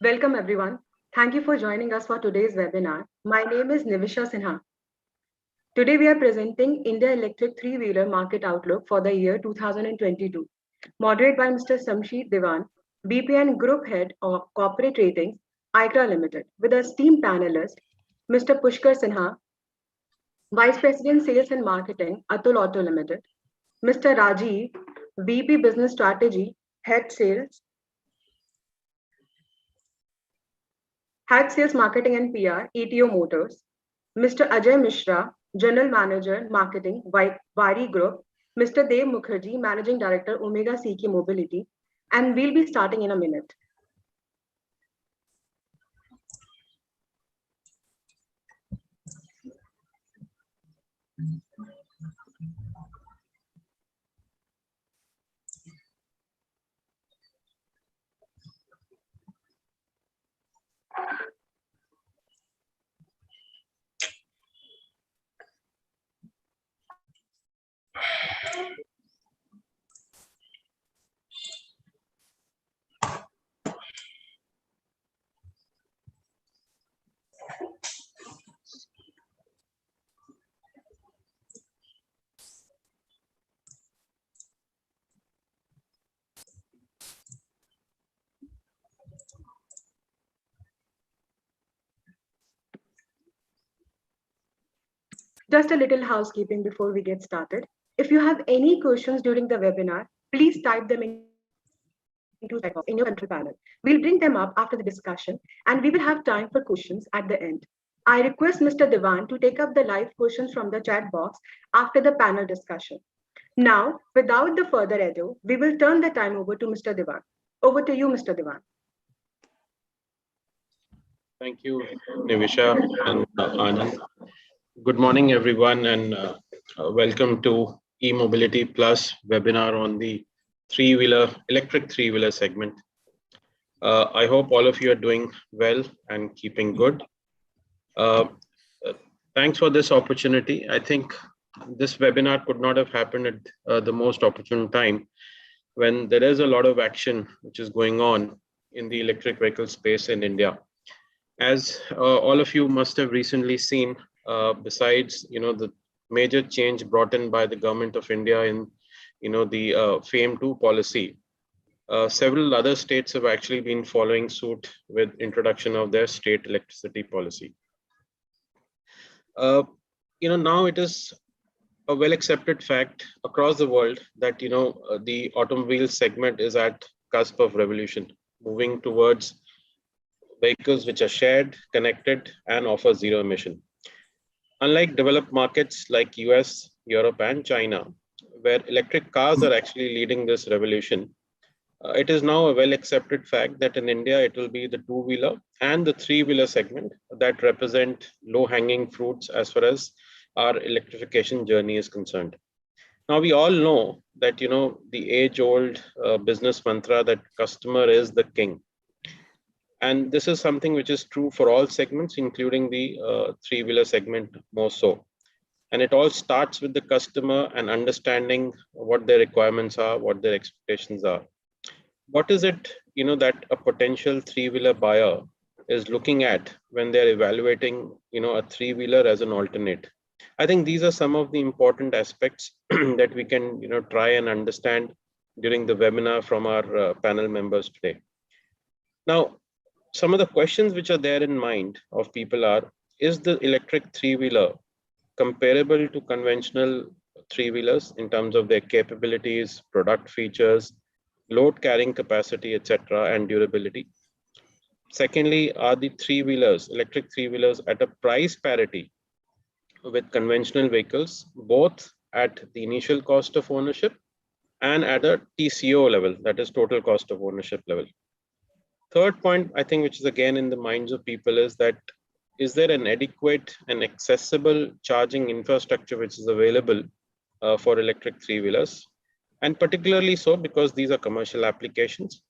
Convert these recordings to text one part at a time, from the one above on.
Welcome everyone. Thank you for joining us for today's webinar. My name is Nivisha Sinha. Today we are presenting India Electric Three-Wheeler Market Outlook for the year 2022, moderated by Mr. Samsheed Diwan, BPN Group Head of Corporate Ratings, ICRA Limited, with a esteemed panelist, Mr. Pushkar Sinha, Vice President Sales and Marketing, Atul Auto Limited, Mr. Rajiv, VP Business Strategy, Head Sales Marketing and PR, ETO Motors, Mr. Ajay Mishra, General Manager, Marketing, Vari Group, Mr. Dev Mukherjee, Managing Director, Omega CK Mobility, and we'll be starting in a minute. Just a little housekeeping before we get started. If you have any questions during the webinar, please type them into chat box in your control panel. We'll bring them up after the discussion and we will have time for questions at the end. I request Mr. Diwan to take up the live questions from the chat box after the panel discussion. Now, without the further ado, we will turn the time over to Mr. Diwan. Over to you, Mr. Diwan. Thank you, Nivisha and Anand. Good morning, everyone, and welcome to e-mobility plus webinar on the electric three-wheeler segment. I hope all of you are doing well and keeping good. Thanks for this opportunity. I think this webinar could not have happened at the most opportune time when there is a lot of action which is going on in the electric vehicle space in India. As all of you must have recently seen, besides the major change brought in by the government of India in the FAME 2 policy, several other states have actually been following suit with introduction of their state electricity policy. Now it is a well accepted fact across the world that the automobile segment is at cusp of revolution, moving towards vehicles which are shared, connected, and offer zero emission. Unlike developed markets like US, Europe, and China, where electric cars are actually leading this revolution, it is now a well accepted fact that in India, it will be the two-wheeler and the three-wheeler segment that represent low-hanging fruits as far as our electrification journey is concerned. Now, we all know that, the age-old business mantra that customer is the king. And this is something which is true for all segments, including the three-wheeler segment more so. And it all starts with the customer and understanding what their requirements are, what their expectations are. What is it, that a potential three-wheeler buyer is looking at when they're evaluating, a three-wheeler as an alternate? I think these are some of the important aspects that we can, try and understand during the webinar from our panel members today. Now, some of the questions which are there in mind of people are, is the electric three-wheeler comparable to conventional three-wheelers in terms of their capabilities, product features, load carrying capacity, etc., and durability? Secondly, are the electric three-wheelers at a price parity with conventional vehicles, both at the initial cost of ownership and at a TCO level, that is total cost of ownership level? Third point, I think, which is again in the minds of people is that, is there an adequate and accessible charging infrastructure which is available for electric three-wheelers? And particularly so because these are commercial applications.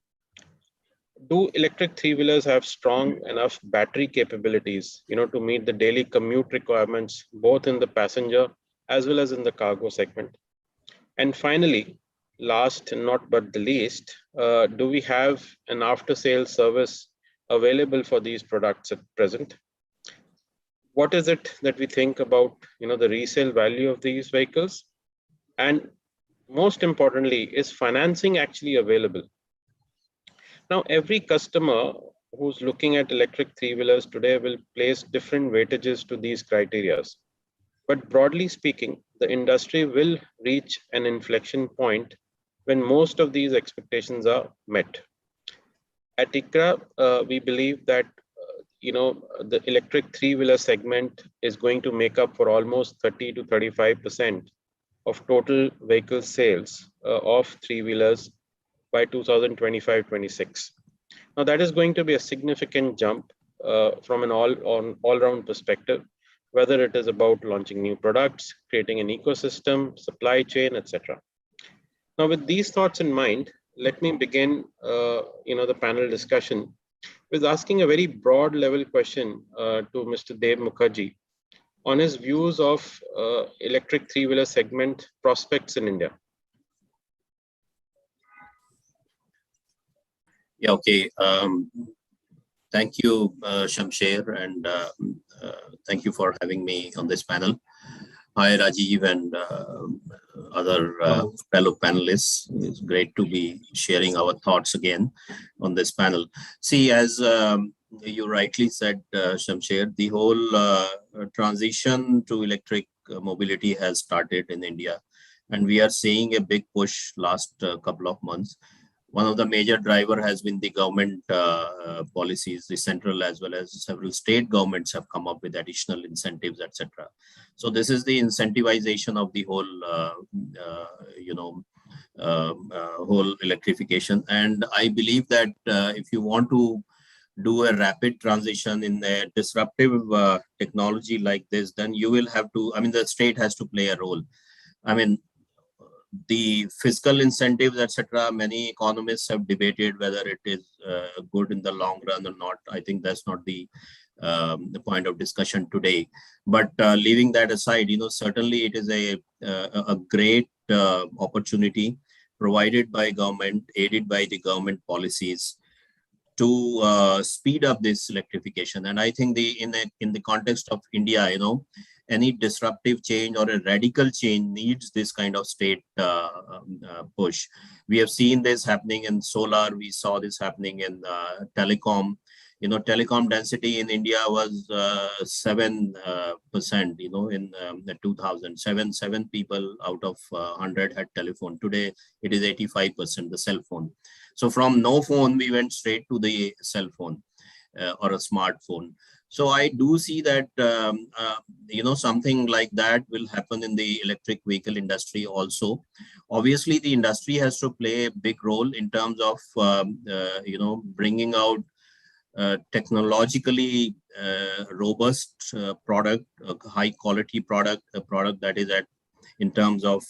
Do electric three-wheelers have strong enough battery capabilities, to meet the daily commute requirements, both in the passenger as well as in the cargo segment? And finally, last not but the least, do we have an after-sales service available for these products at present. What is it that we think about, the resale value of these vehicles? And most importantly, is financing actually available? Now, every customer who's looking at electric three-wheelers today will place different weightages to these criterias. But broadly speaking, the industry will reach an inflection point when most of these expectations are met. At ICRA, we believe that the electric three-wheeler segment is going to make up for almost 30 to 35% of total vehicle sales of three-wheelers by 2025-26. Now, that is going to be a significant jump from an all-round perspective, whether it is about launching new products, creating an ecosystem, supply chain, etc. Now, with these thoughts in mind, let me begin, the panel discussion with asking a very broad level question to Mr. Dev Mukherjee on his views of electric three-wheeler segment prospects in India. Yeah, okay. Thank you, Shamsher, and thank you for having me on this panel. Hi, Rajiv and other fellow panelists. It's great to be sharing our thoughts again on this panel. See, as you rightly said, Shamsher, the whole transition to electric mobility has started in India, and we are seeing a big push last couple of months. One of the major driver has been the government policies. The central as well as several state governments have come up with additional incentives, etc. So this is the incentivization of the whole, whole electrification. And I believe that if you want to do a rapid transition in a disruptive technology like this, then you will have to, the state has to play a role. The fiscal incentives, etc. Many economists have debated whether it is good in the long run or not. I think that's not the point of discussion today. But leaving that aside, certainly it is a great opportunity provided by government, aided by the government policies to speed up this electrification. And I think in the context of India, any disruptive change or a radical change needs this kind of state push. We have seen this happening in solar. We saw this happening in telecom. Telecom density in India was 7%, in 2007, 7 people out of 100 had telephone. Today, it is 85%, the cell phone. So from no phone, we went straight to the cell phone or a smartphone. So I do see that, something like that will happen in the electric vehicle industry also. Obviously, the industry has to play a big role in terms of, bringing out technologically robust product, a high quality product, a product that is in terms of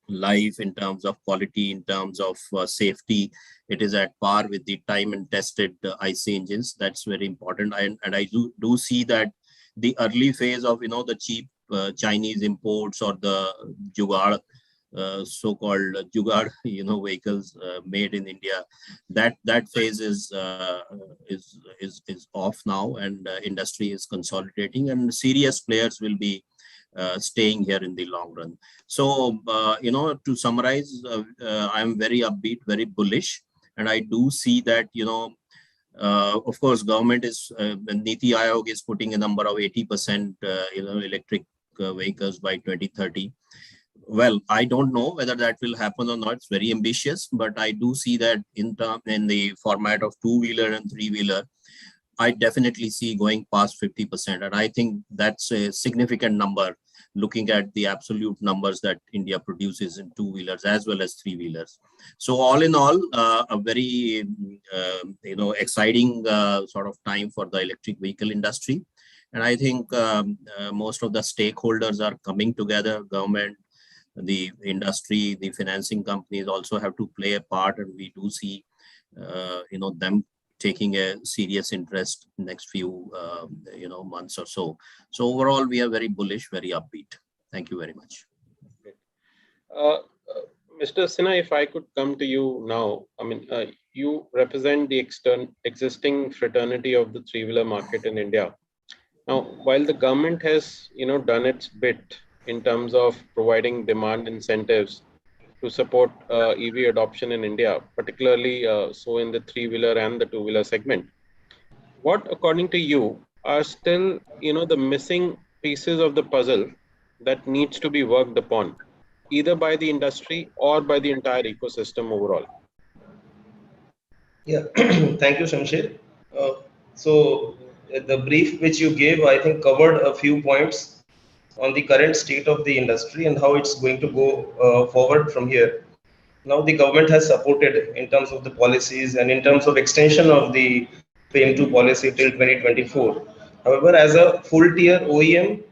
life, in terms of quality, in terms of safety, it is at par with the time and tested IC engines. That's very important. And I do see that the early phase of, the cheap Chinese imports or the jugaad, so-called jugaad, vehicles made in India, that phase is off now, and industry is consolidating, and serious players will be staying here in the long run. So, to summarize, I'm very upbeat, very bullish, and I do see that, of course, government is, Niti Aayog is putting a number of 80%, electric vehicles by 2030. Well, I don't know whether that will happen or not. It's very ambitious, but I do see that in the format of two-wheeler and three-wheeler, I definitely see going past 50%. And I think that's a significant number, looking at the absolute numbers that India produces in two-wheelers as well as three-wheelers. So all in all, a very, exciting sort of time for the electric vehicle industry. And I think most of the stakeholders are coming together, government, the industry, the financing companies also have to play a part. And we do see, them taking a serious interest in next few, months or so. So overall, we are very bullish, very upbeat. Thank you very much. Mr. Sinha, if I could come to you now, you represent the existing fraternity of the three-wheeler market in India. Now, while the government has, done its bit in terms of providing demand incentives to support EV adoption in India, particularly so in the three-wheeler and the two-wheeler segment, what, according to you, are still, the missing pieces of the puzzle that needs to be worked upon, either by the industry or by the entire ecosystem overall? Yeah, thank you, Shamsher. The brief which you gave, I think, covered a few points on the current state of the industry and how it's going to go forward from here. Now, the government has supported in terms of the policies and in terms of extension of the FAME2 policy till 2024. However, as a full tier OEM,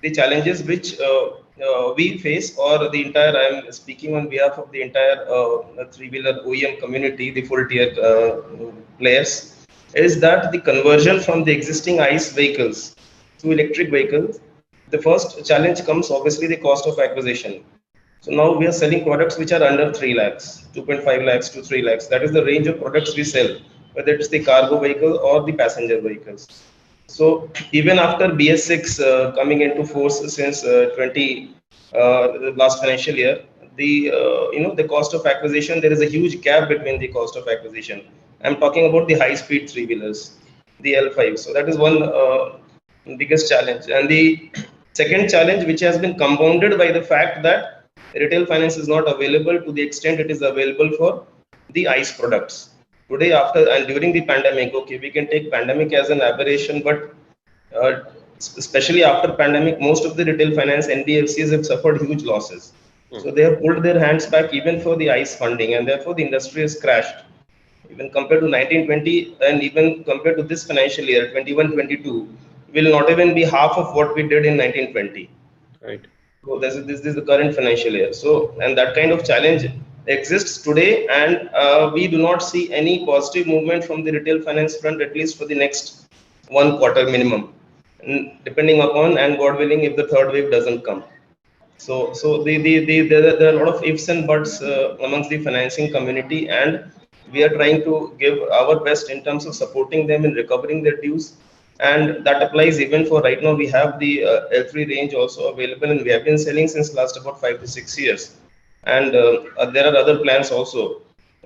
the challenges which we face, or the entire, I am speaking on behalf of the entire three-wheeler OEM community, the full tier players, is that the conversion from the existing ICE vehicles to electric vehicles, the first challenge comes obviously the cost of acquisition. So now we are selling products which are under 3 lakhs, 2.5 lakhs to 3 lakhs. That is the range of products we sell, whether it's the cargo vehicle or the passenger vehicles. So even after BS6 coming into force since 20 the last financial year, the cost of acquisition, there is a huge gap between the cost of acquisition. I'm talking about the high speed three wheelers, the L5. So that is one biggest challenge. And the second challenge, which has been compounded by the fact that retail finance is not available to the extent it is available for the ICE products. Today, after and during the pandemic, okay, we can take pandemic as an aberration, but uh, especially after pandemic, most of the retail finance NBFCs have suffered huge losses. Hmm. So they have pulled their hands back even for the ICE funding, and therefore the industry has crashed. Even compared to 1920 and even compared to this financial year, 21-22, will not even be half of what we did in 1920. Right. So this is the current financial year. So, and that kind of challenge exists today, and we do not see any positive movement from the retail finance front, at least for the next 1 quarter minimum, depending upon, and God willing, if the third wave doesn't come. There are a lot of ifs and buts amongst the financing community, and we are trying to give our best in terms of supporting them in recovering their dues. And that applies even for right now. We have the L3 range also available, and we have been selling since last about 5 to 6 years. And there are other plans also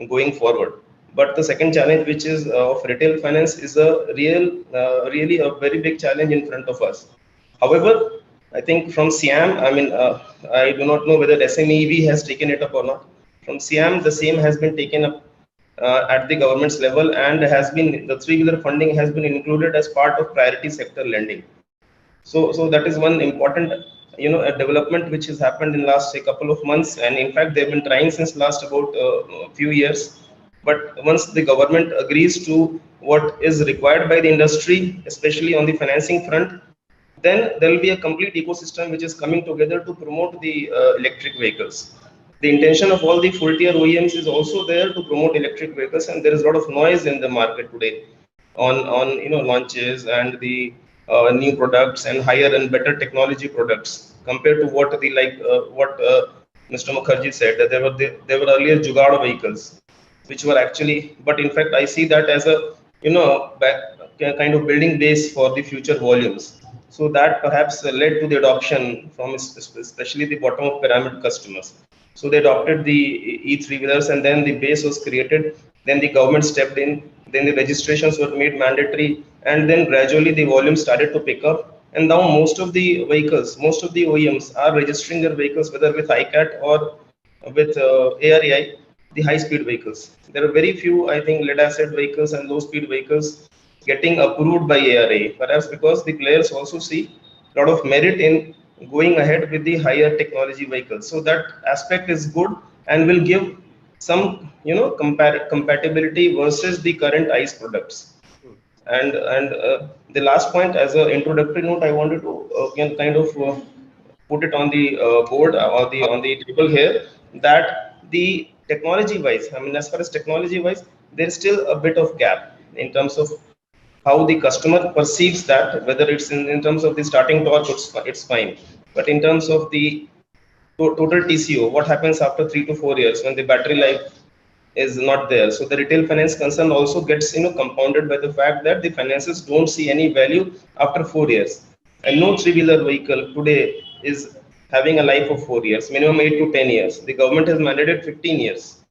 going forward. But the second challenge, which is of retail finance, is really a very big challenge in front of us. However, I think from SIAM, I mean, I do not know whether SMEV has taken it up or not. From SIAM, the same has been taken up at the government's level, and has been the three-wheeler funding has been included as part of priority sector lending. So that is one important, a development which has happened in last say couple of months, and in fact they've been trying since last about a few years. But once the government agrees to what is required by the industry, especially on the financing front, then there will be a complete ecosystem which is coming together to promote the electric vehicles. The intention of all the full tier OEMs is also there to promote electric vehicles, and there is a lot of noise in the market today on launches and the new products and higher and better technology products compared to what Mr. Mukherjee said, that there were earlier Jugaad vehicles which were actually, but in fact I see that as a kind of building base for the future volumes. So that perhaps led to the adoption from especially the bottom of pyramid customers. So they adopted the E3 wheelers, and then the base was created. Then the government stepped in. Then the registrations were made mandatory, and then gradually the volume started to pick up. And now most of the vehicles, most of the OEMs are registering their vehicles whether with ICAT or with AREI, the high-speed vehicles. There are very few, I think, lead-acid vehicles and low-speed vehicles getting approved by ARA, perhaps because the players also see a lot of merit in going ahead with the higher technology vehicles. So that aspect is good and will give some, compatibility versus the current ICE products. Hmm. And the last point, as an introductory note, I wanted to again kind of put it on the board or the on the table here, that the technology wise, I mean, as far as technology wise, there is still a bit of gap in terms of how the customer perceives that, whether it's in terms of the starting torque, it's fine. But in terms of the total TCO, what happens after 3 to 4 years when the battery life is not there. So the retail finance concern also gets compounded by the fact that the finances don't see any value after 4 years, and no three-wheeler vehicle today is having a life of 4 years, minimum 8 to 10 years. The government has mandated 15 years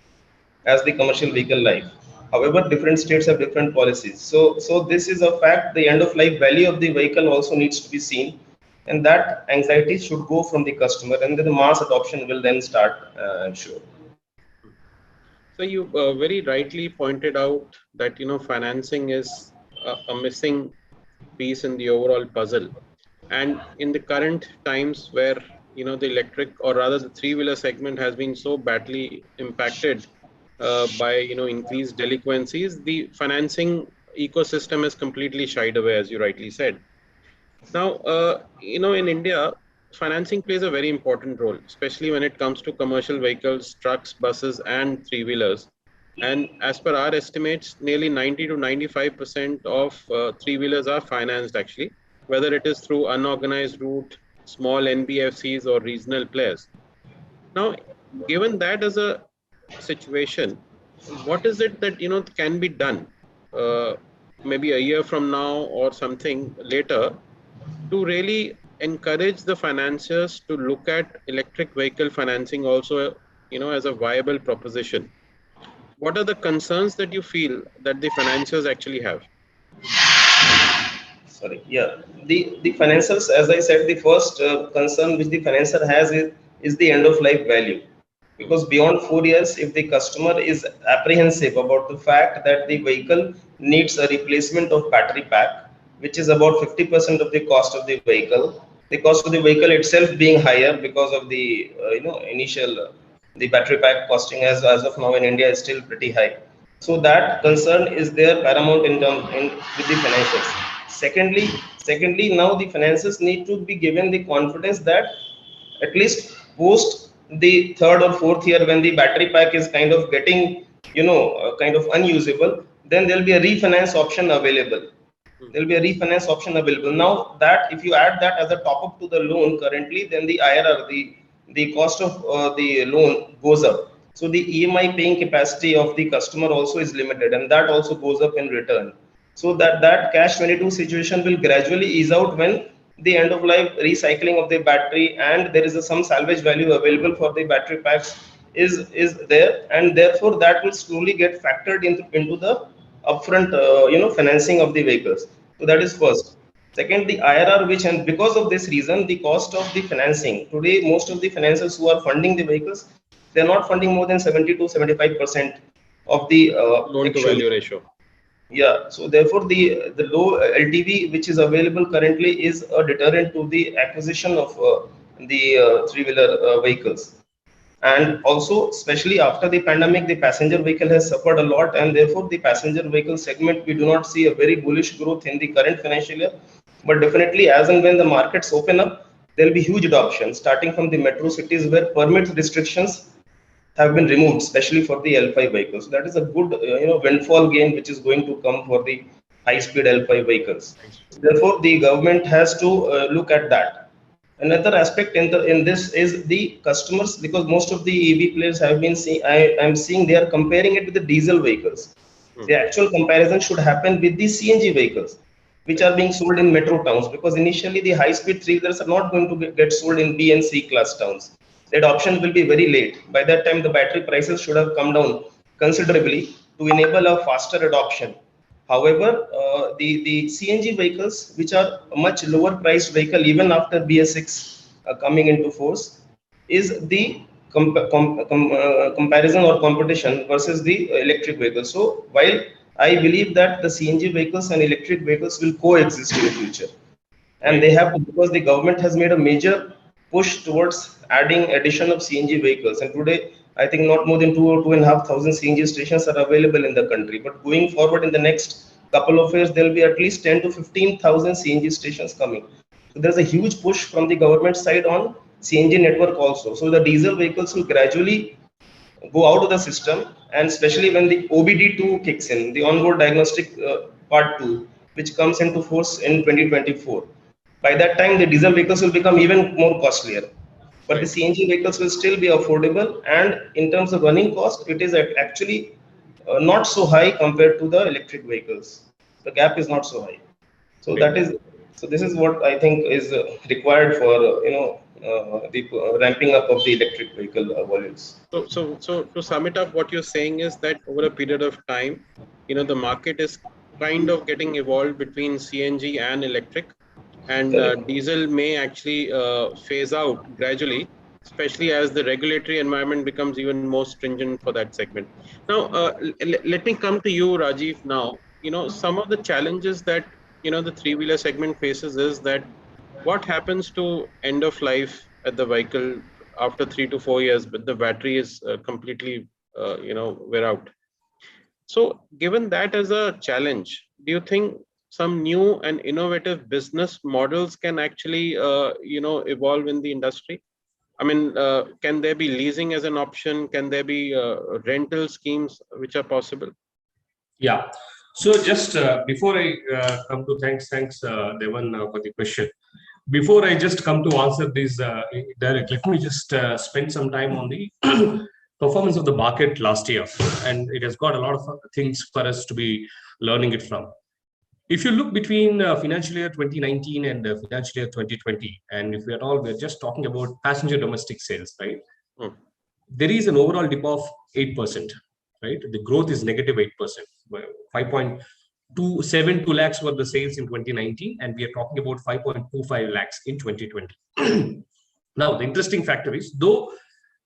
as the commercial vehicle life. However, different states have different policies. So this is a fact. The end of life value of the vehicle also needs to be seen, and that anxiety should go from the customer, and then the mass adoption will then start. I'm sure. So you very rightly pointed out that financing is a missing piece in the overall puzzle, and in the current times where the electric, or rather the three-wheeler segment, has been so badly impacted by increased delinquencies, the financing ecosystem is completely shied away, as you rightly said. Now, in India, financing plays a very important role, especially when it comes to commercial vehicles, trucks, buses, and three-wheelers. And as per our estimates, nearly 90 to 95% of three-wheelers are financed actually, whether it is through unorganized route, small NBFCs, or regional players. Now, given that as a situation, what is it that can be done, uh, maybe a year from now or something later, to really encourage the financiers to look at electric vehicle financing also, as a viable proposition? What are the concerns that you feel that the financiers actually have? Sorry, yeah. The financials, as I said, the first concern which the financier has is the end of life value. Hmm. Because beyond 4 years, if the customer is apprehensive about the fact that the vehicle needs a replacement of battery pack, which is about 50% of the cost of the vehicle, the cost of the vehicle itself being higher because of the initial the battery pack costing as of now in India is still pretty high. So that concern is there paramount in with the financials. Secondly, now the finances need to be given the confidence that at least post the third or fourth year, when the battery pack is kind of getting kind of unusable, then there'll be a refinance option available. There'll be a refinance option available. Now that if you add that as a top up to the loan currently, then the IRR, the cost of the loan goes up. So the EMI paying capacity of the customer also is limited, and that also goes up in return. So that cash 22 situation will gradually ease out when the end of life recycling of the battery, and there is some salvage value available for the battery packs is there, and therefore that will slowly get factored into the upfront financing of the vehicles. So that is first. Second, the IRR, which, and because of this reason, the cost of the financing today, most of the financiers who are funding the vehicles, they are not funding more than 70 to 75% of the Loan to actual. value ratio. Yeah, so therefore the low LTV which is available currently is a deterrent to the acquisition of the three-wheeler vehicles. And also, especially after the pandemic, the passenger vehicle has suffered a lot, and therefore the passenger vehicle segment, we do not see a very bullish growth in the current financial year. But definitely, as and when the markets open up, there will be huge adoption, starting from the metro cities where permit restrictions have been removed, especially for the L5 vehicles. So that is a good, windfall gain which is going to come for the high-speed L5 vehicles. Therefore, the government has to look at that. Another aspect in this is the customers, because most of the EV players have been seeing. I am seeing they are comparing it with the diesel vehicles. Hmm. The actual comparison should happen with the CNG vehicles, which Right. are being sold in metro towns, because initially the high-speed three-wheelers are not going to get sold in B and C class towns. The adoption will be very late. By that time, the battery prices should have come down considerably to enable a faster adoption. However, the CNG vehicles, which are a much lower priced vehicle even after BS6 coming into force, is the comparison or competition versus the electric vehicles. So while I believe that the CNG vehicles and electric vehicles will coexist in the future, and Right. they have to, because the government has made a major push towards adding addition of CNG vehicles, and today I think not more than 2 or 2.5 thousand CNG stations are available in the country. But going forward in the next couple of years, there will be at least 10 to 15,000 CNG stations coming. So there's a huge push from the government side on CNG network also. So the diesel vehicles will gradually go out of the system, and especially when the OBD2 kicks in, the onboard diagnostic part 2, which comes into force in 2024. By that time, the diesel vehicles will become even more costlier. but the CNG vehicles will still be affordable, and in terms of running cost, it is actually not so high compared to the electric vehicles. The gap is not so high. So that is, so this is what I think is required for the ramping up of the electric vehicle volumes. So to sum it up, what you're saying is that over a period of time, the market is kind of getting evolved between CNG and electric, and Correct. diesel may actually phase out gradually, especially as the regulatory environment becomes even more stringent for that segment. Now, let me come to you, Rajiv. Now, some of the challenges that the three-wheeler segment faces is that what happens to end of life at the vehicle after 3 to 4 years, but the battery is completely, wear out. So, given that as a challenge, do you think some new and innovative business models can actually, evolve in the industry? I mean, can there be leasing as an option? Can there be rental schemes which are possible? Yeah. So just before I come to thanks, Devan, for the question. Before I just come to answer this direct, let me just spend some time on the performance of the market last year, and it has got a lot of things for us to be learning it from. If you look between financial year 2019 and financial year 2020, and if we're just talking about passenger domestic sales, right? Hmm. There is an overall dip of 8%, right? The growth is negative 8%. 5.272 lakhs were the sales in 2019, and we are talking about 5.25 lakhs in 2020. Now, the interesting factor is, though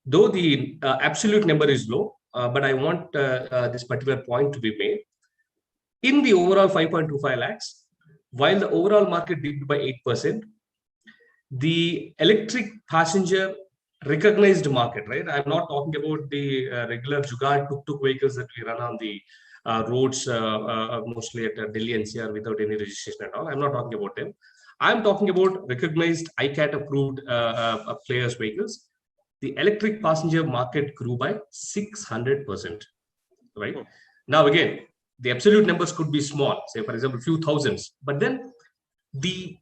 the absolute number is low, but I want this particular point to be made. In the overall 5.25 lakhs, while the overall market dipped by 8%, the electric passenger recognized market, right? I'm not talking about the regular Jugaad tuk-tuk vehicles that we run on the roads, mostly at Delhi NCR without any registration at all. I'm not talking about them. I'm talking about recognized ICAT approved players vehicles. The electric passenger market grew by 600%, right? Now, again, the absolute numbers could be small, say, for example, few thousands, but then the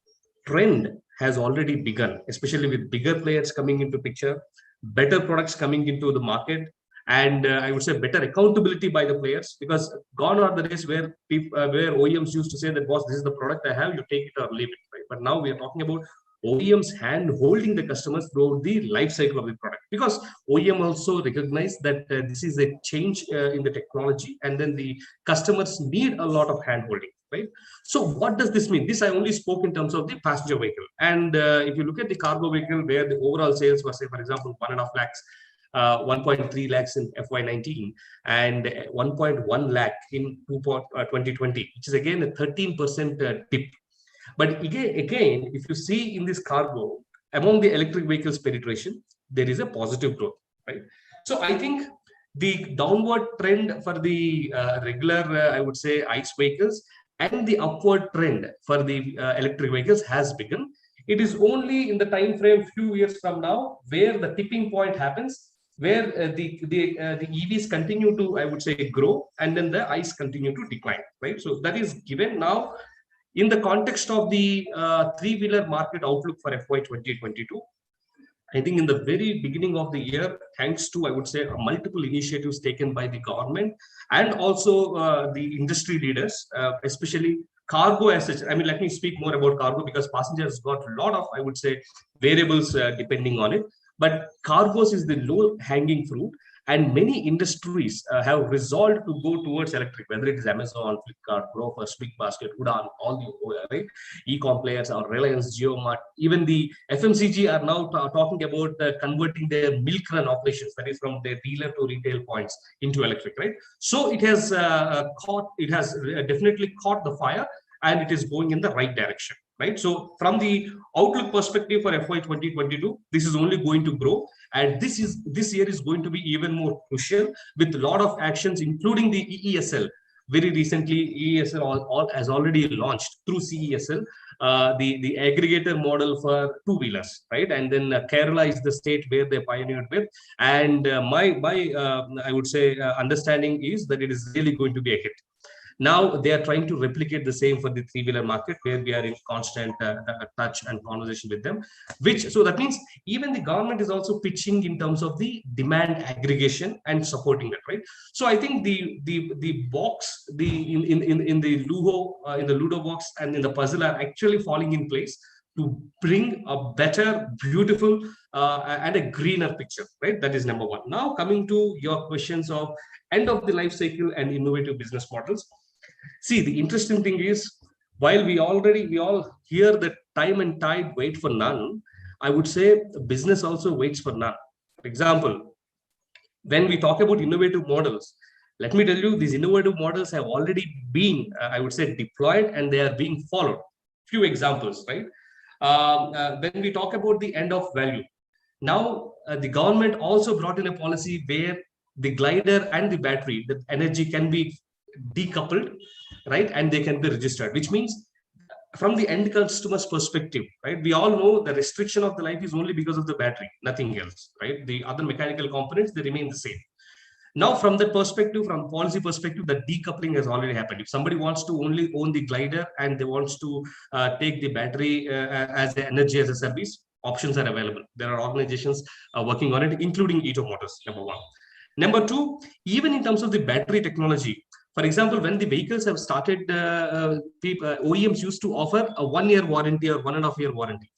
trend has already begun, especially with bigger players coming into picture, better products coming into the market, and I would say better accountability by the players, because gone are the days where where OEMs used to say that, boss, this is the product I have, you take it or leave it, right? But now we are talking about OEMs hand holding the customers throughout the life cycle of the product, because OEM also recognize that this is a change in the technology, and then the customers need a lot of hand holding, right? So what does this mean? This I only spoke in terms of the passenger vehicle, and if you look at the cargo vehicle, where the overall sales were, say, for example, 1.5 lakhs, 1.3 lakhs in FY19 and 1.1 lakh in 2020, which is again a 13% dip. But again, if you see in this cargo, among the electric vehicles penetration, there is a positive growth, right? So I think the downward trend for the regular, I would say, ICE vehicles, and the upward trend for the electric vehicles has begun. It is only in the time frame few years from now where the tipping point happens, where the EVs continue to, I would say, grow, and then the ICE continue to decline, right? So that is given now in the context of the three-wheeler market outlook for FY 2022. I think in the very beginning of the year, thanks to, I would say, multiple initiatives taken by the government and also the industry leaders, especially cargo as such. I mean, let me speak more about cargo, because passengers got a lot of, I would say, variables depending on it. But cargos is the low-hanging fruit, and many industries have resolved to go towards electric, whether it is Amazon, Flipkart, Grofers, Big Basket, Udaan, all the right, e-com players, or Reliance, JioMart. Even the FMCG are now talking about converting their milk run operations, that is from their dealer to retail points, into electric, right? So it has definitely caught the fire, and it is going in the right direction, right? So from the outlook perspective for FY 2022, this is only going to grow, and this year is going to be even more crucial, with a lot of actions, including the EESL. Very recently, EESL has already launched through CESL the aggregator model for two-wheelers, right? And then Kerala is the state where they pioneered with, and my I would say understanding is that it is really going to be a hit. Now they are trying to replicate the same for the three-wheeler market, where we are in constant touch and conversation with them. So that means even the government is also pitching in terms of the demand aggregation and supporting that, right? So I think the box, in the Ludo box and in the puzzle are actually falling in place to bring a better, beautiful, and a greener picture, right? That is number one. Now coming to your questions of end of the life cycle and innovative business models. See, the interesting thing is, while we all hear that time and tide wait for none, I would say business also waits for none. For example, when we talk about innovative models, let me tell you, these innovative models have already been, I would say, deployed, and they are being followed. Few examples, right? When we talk about the end of value, now the government also brought in a policy where the glider and the battery, the energy can be decoupled, right? And they can be registered, which means from the end customer's perspective, right? We all know the restriction of the life is only because of the battery, nothing else, right? The other mechanical components, they remain the same. Now, from that perspective, from policy perspective, the decoupling has already happened. If somebody wants to only own the glider and they wants to take the battery as the energy as a service, options are available. There are organizations working on it, including Ito Motors, number one. Number two, even in terms of the battery technology, for example, when the vehicles have started, OEMs used to offer a 1-year warranty or 1.5-year warranty.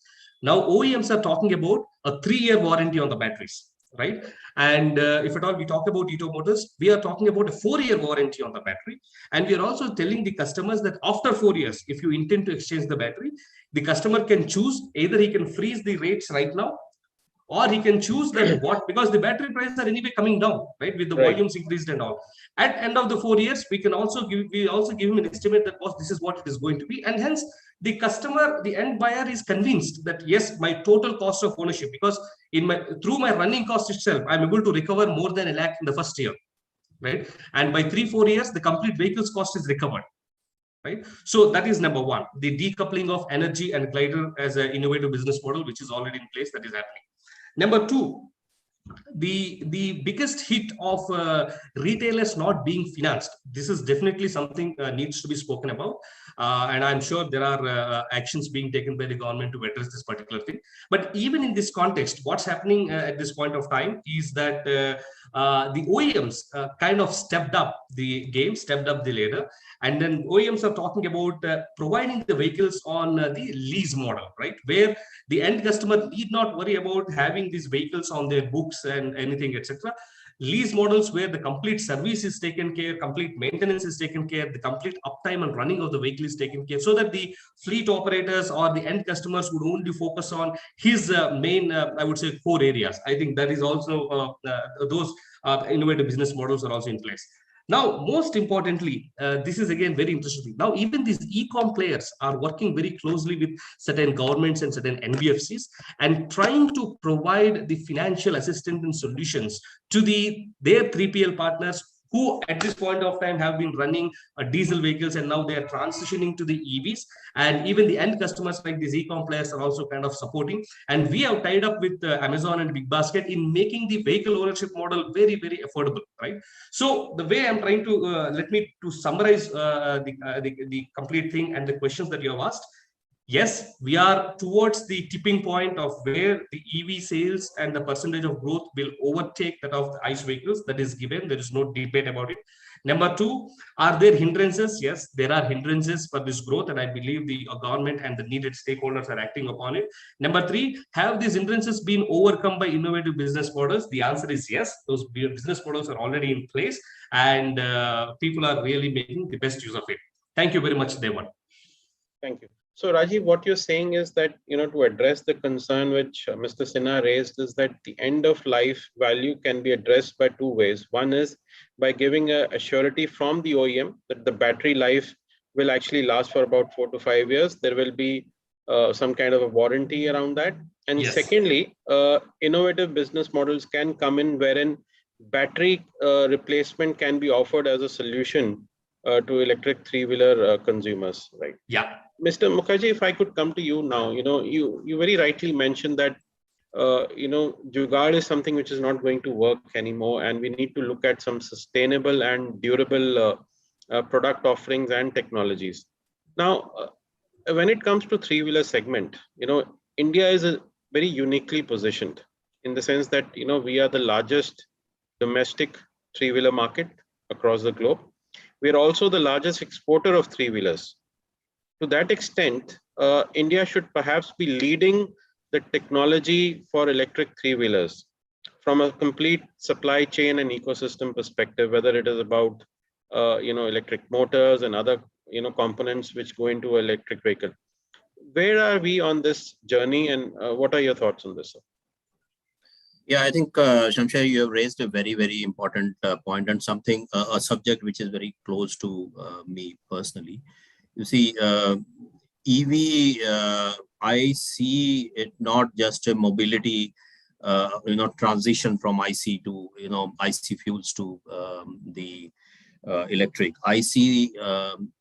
Now OEMs are talking about a 3-year warranty on the batteries, right? And if at all we talk about Ito Motors, we are talking about a 4-year warranty on the battery. And we are also telling the customers that after 4 years, if you intend to exchange the battery, the customer can choose either he can freeze the rates right now, or he can choose that because the battery prices are anyway coming down, right, with the volumes increased and all. At end of the 4 years, we also give him an estimate that this is what it is going to be, and hence the customer, the end buyer, is convinced that yes, my total cost of ownership, because through my running cost itself, I'm able to recover more than 1 lakh in the first year, right? And by 3-4 years, the complete vehicle's cost is recovered. Right. So that is number one, the decoupling of energy and glider as an innovative business model, which is already in place, that is happening. Number two, the biggest hit of retailers not being financed. This is definitely something needs to be spoken about, and I'm sure there are actions being taken by the government to address this particular thing. But even in this context, what's happening at this point of time is that the OEMs kind of stepped up the game, stepped up the ladder, and then OEMs are talking about providing the vehicles on the lease model, right, where the end customer need not worry about having these vehicles on their books and anything, etc. Lease models where the complete service is taken care, complete maintenance is taken care, the complete uptime and running of the vehicle is taken care, so that the fleet operators or the end customers would only focus on his main, I would say, core areas. I think that is also those innovative business models are also in place. Now, most importantly, this is again very interesting. Now, even these e-com players are working very closely with certain governments and certain NBFCs and trying to provide the financial assistance and solutions to their 3PL partners, who at this point of time have been running diesel vehicles, and now they are transitioning to the EVs. And even the end customers like these e-com players are also kind of supporting. And we have tied up with Amazon and Big Basket in making the vehicle ownership model very, very affordable, right? So the way I'm trying to, let me to summarize the complete thing and the questions that you have asked. Yes, we are towards the tipping point of where the EV sales and the percentage of growth will overtake that of the ICE vehicles. That is given. There is no debate about it. Number two, are there hindrances? Yes, there are hindrances for this growth, and I believe the government and the needed stakeholders are acting upon it. Number three, have these hindrances been overcome by innovative business models? The answer is yes. Those business models are already in place, and people are really making the best use of it. Thank you very much, Devan. Thank you. So Rajiv, what you're saying is that, to address the concern which Mr. Sinha raised, is that the end of life value can be addressed by two ways. One is by giving a surety from the OEM that the battery life will actually last for about 4 to 5 years. There will be some kind of a warranty around that. And yes. Secondly, innovative business models can come in wherein battery replacement can be offered as a solution to electric three-wheeler consumers, right? Yeah. Mr. Mukherjee, if I could come to you now, you very rightly mentioned that, jugaad is something which is not going to work anymore, and we need to look at some sustainable and durable product offerings and technologies. Now, when it comes to three-wheeler segment, India is very uniquely positioned in the sense that, we are the largest domestic three-wheeler market across the globe. We are also the largest exporter of three-wheelers. To that extent, India should perhaps be leading the technology for electric three-wheelers from a complete supply chain and ecosystem perspective, whether it is about electric motors and other components which go into electric vehicle. Where are we on this journey, and what are your thoughts on this, sir? Yeah, I think Shamsher, you have raised a very, very important point, and something, a subject which is very close to me personally. You see, EV, I see it not just a mobility, transition from IC to, IC fuels to the electric. I see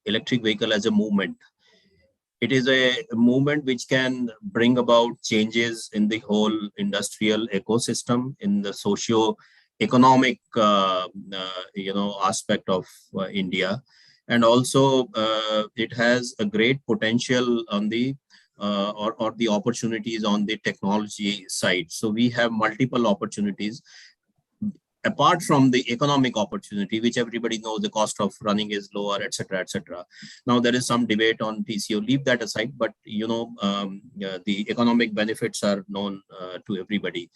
electric vehicle as a movement. It is a movement which can bring about changes in the whole industrial ecosystem, in the socio-economic, aspect of India. And also it has a great potential on the or the opportunities on the technology side. So we have multiple opportunities apart from the economic opportunity, which everybody knows the cost of running is lower, etc., etc. Now there is some debate on TCO. Leave that aside, but the economic benefits are known to everybody.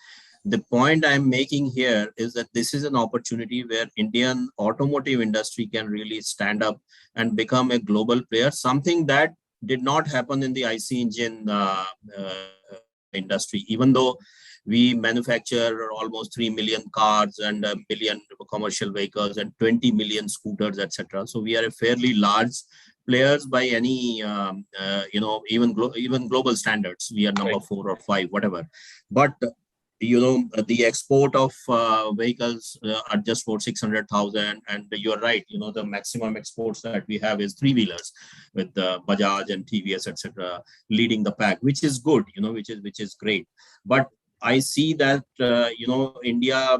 The point I'm making here is that this is an opportunity where Indian automotive industry can really stand up and become a global player, something that did not happen in the IC engine industry, even though we manufacture almost 3 million cars and 1 million commercial vehicles and 20 million scooters, etc. So we are a fairly large players by any, even global standards. We are number 4 or 5, whatever. But the export of vehicles are just for 600,000, and you're right. The maximum exports that we have is three-wheelers with Bajaj and TVS, etc., leading the pack, which is good. Which is great. But I see that India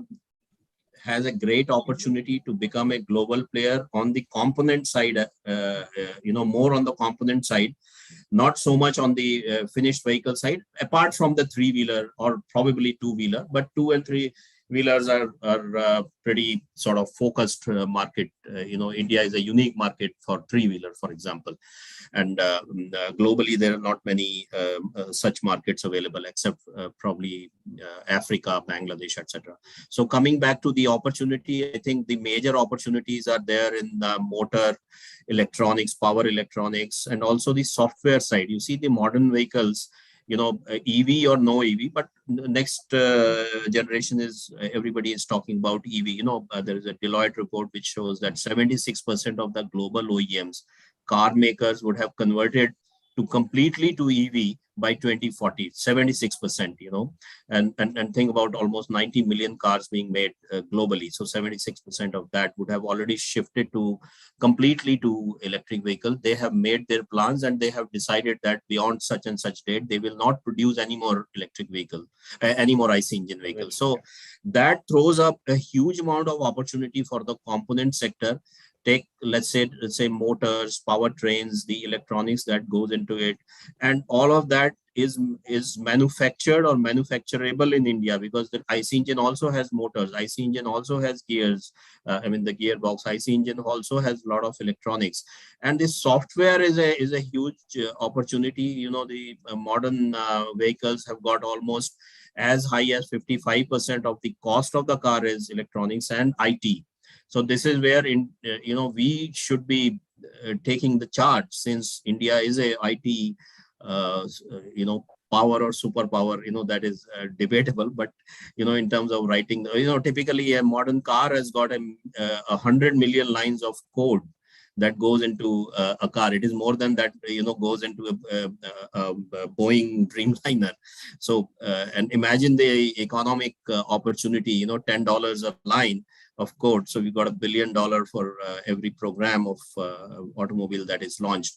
has a great opportunity to become a global player on the component side. More on the component side, not so much on the finished vehicle side, apart from the three-wheeler or probably two-wheeler, but two and three-wheelers are pretty sort of focused market. India is a unique market for three-wheeler, for example. And globally, there are not many such markets available, except probably Africa, Bangladesh, etc. So coming back to the opportunity, I think the major opportunities are there in the motor electronics, power electronics, and also the software side. You see the modern vehicles, EV or no EV, but the next generation is, everybody is talking about EV. There is a Deloitte report which shows that 76% of the global OEMs, car makers, would have converted completely to EV by 2040, 76%, and think about almost 90 million cars being made globally. So 76% of that would have already shifted completely to electric vehicle. They have made their plans and they have decided that beyond such and such date, they will not produce any more electric vehicle, any more IC engine vehicles. So that throws up a huge amount of opportunity for the component sector. Take, let's say motors, powertrains, the electronics that goes into it, and all of that is manufactured or manufacturable in India, because the IC engine also has motors, IC engine also has gears, the gearbox. IC engine also has a lot of electronics, and this software is a huge opportunity. The modern vehicles have got almost as high as 55% of the cost of the car is electronics and IT. So this is where we should be taking the charge, since India is a IT, power or superpower. That is debatable. But in terms of writing, typically a modern car has got 100 million lines of code that goes into a car. It is more than that, goes into a Boeing Dreamliner. So, and imagine the economic opportunity. $10 a line of code. So we got $1 billion for every program of automobile that is launched.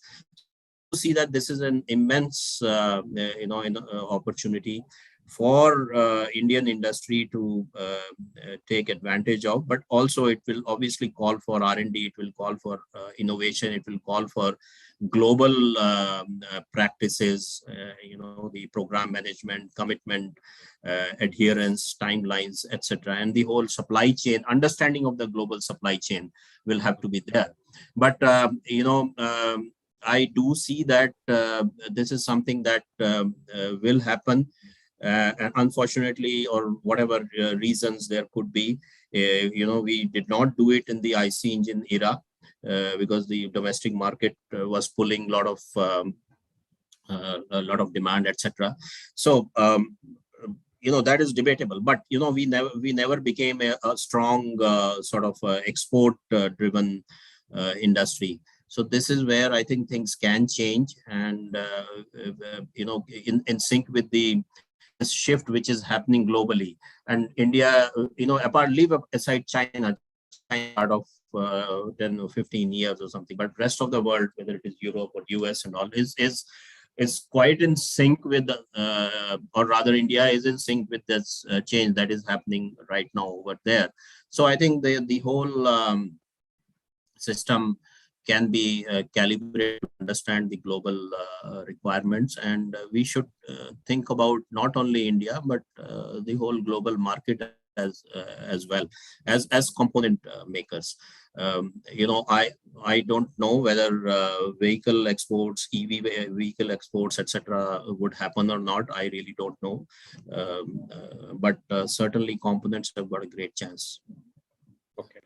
So see that this is an immense, opportunity for Indian industry to take advantage of, but also it will obviously call for R&D, it will call for innovation, it will call for global practices, the program management, commitment, adherence, timelines, etc. And the whole supply chain, understanding of the global supply chain will have to be there. But, I do see that this is something that will happen. And unfortunately, or whatever reasons there could be, we did not do it in the IC engine era because the domestic market was pulling a lot of demand, etc. So that is debatable, but we never became a strong sort of export driven industry. So this is where I think things can change, and in sync with the shift which is happening globally. And India, leave aside China part of 10 or 15 years or something, but rest of the world, whether it is Europe or US and all, is quite in sync with, or rather India is in sync with this change that is happening right now over there. So I think the whole system can be calibrated to understand the global requirements, and we should think about not only India but the whole global market as well as component makers. I don't know whether vehicle exports, EV vehicle exports, etc. would happen or not. I really don't know, but certainly components have got a great chance. Okay,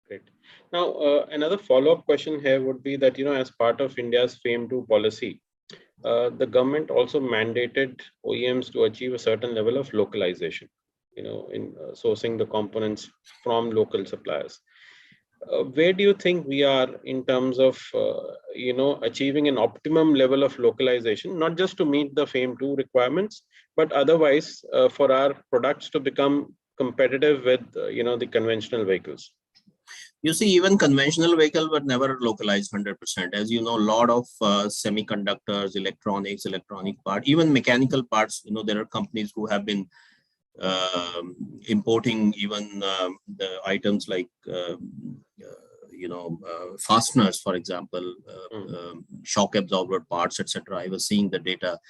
great. Now, another follow-up question here would be that, as part of India's FAME 2 policy, the government also mandated OEMs to achieve a certain level of localization, in sourcing the components from local suppliers. Where do you think we are in terms of, achieving an optimum level of localization, not just to meet the FAME 2 requirements, but otherwise for our products to become competitive with, the conventional vehicles? You see, even conventional vehicles were never localized 100%. As you know, a lot of semiconductors, electronics, electronic parts, even mechanical parts, there are companies who have been importing even the items like, fasteners, for example, shock absorber parts, etc. I was seeing the data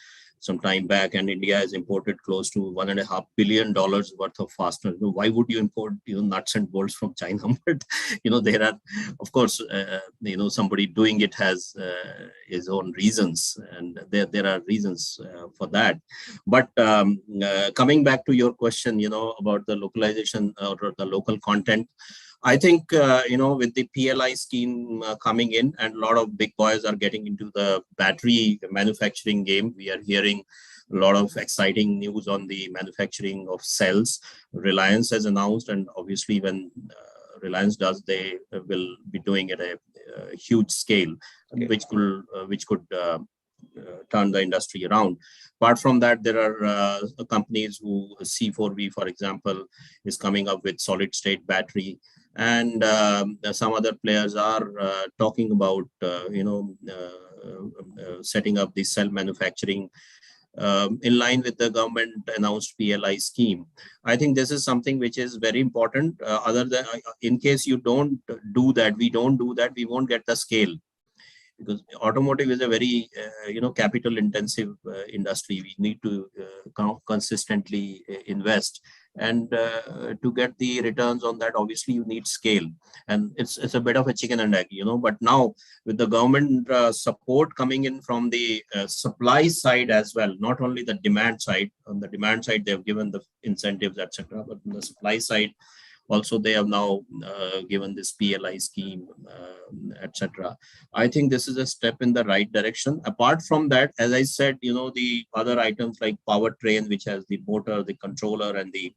some time back, and India has imported close to $1.5 billion worth of fasteners. Why would you import, nuts and bolts from China? But, there are, of course, somebody doing it has his own reasons, and there are reasons for that. But coming back to your question, about the localization or the local content, I think, with the PLI scheme coming in, and a lot of big boys are getting into the battery manufacturing game. We are hearing a lot of exciting news on the manufacturing of cells. Reliance has announced, and obviously when Reliance does, they will be doing it at a huge scale, okay, which could turn the industry around. Apart from that, there are companies who, C4V, for example, is coming up with solid state battery. And some other players are talking about, setting up the cell manufacturing in line with the government announced PLI scheme. I think this is something which is very important. Other than, in case you don't do that, we won't get the scale. Because automotive is a very, capital intensive industry. We need to consistently invest. And to get the returns on that, obviously you need scale. And it's a bit of a chicken and egg, but now with the government support coming in from the supply side as well, not only the demand side. On the demand side, they've given the incentives, etc. But on the supply side, also they have now given this PLI scheme, etc. I think this is a step in the right direction. Apart from that, as I said, the other items like powertrain, which has the motor, the controller, and the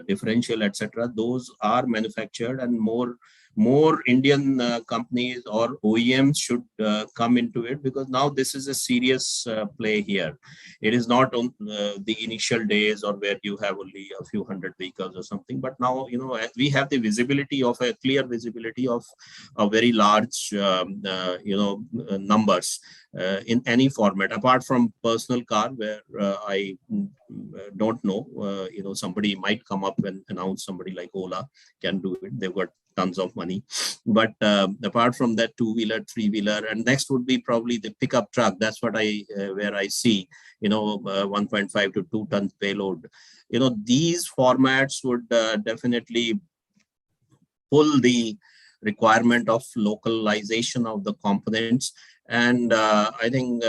differential, etc. Those are manufactured and more more Indian companies or OEMs should come into it, because now this is a serious play here. It is not on the initial days or where you have only a few hundred vehicles or something, but now, you know, we have the visibility of a clear visibility of a very large, numbers in any format, apart from personal car, where I don't know, somebody might come up and announce, somebody like Ola can do it. They've got tons of money. But apart from that, two-wheeler, three-wheeler, and next would be probably the pickup truck. That's what where I see, 1.5 to 2 ton payload. These formats would definitely pull the requirement of localization of the components. And I think,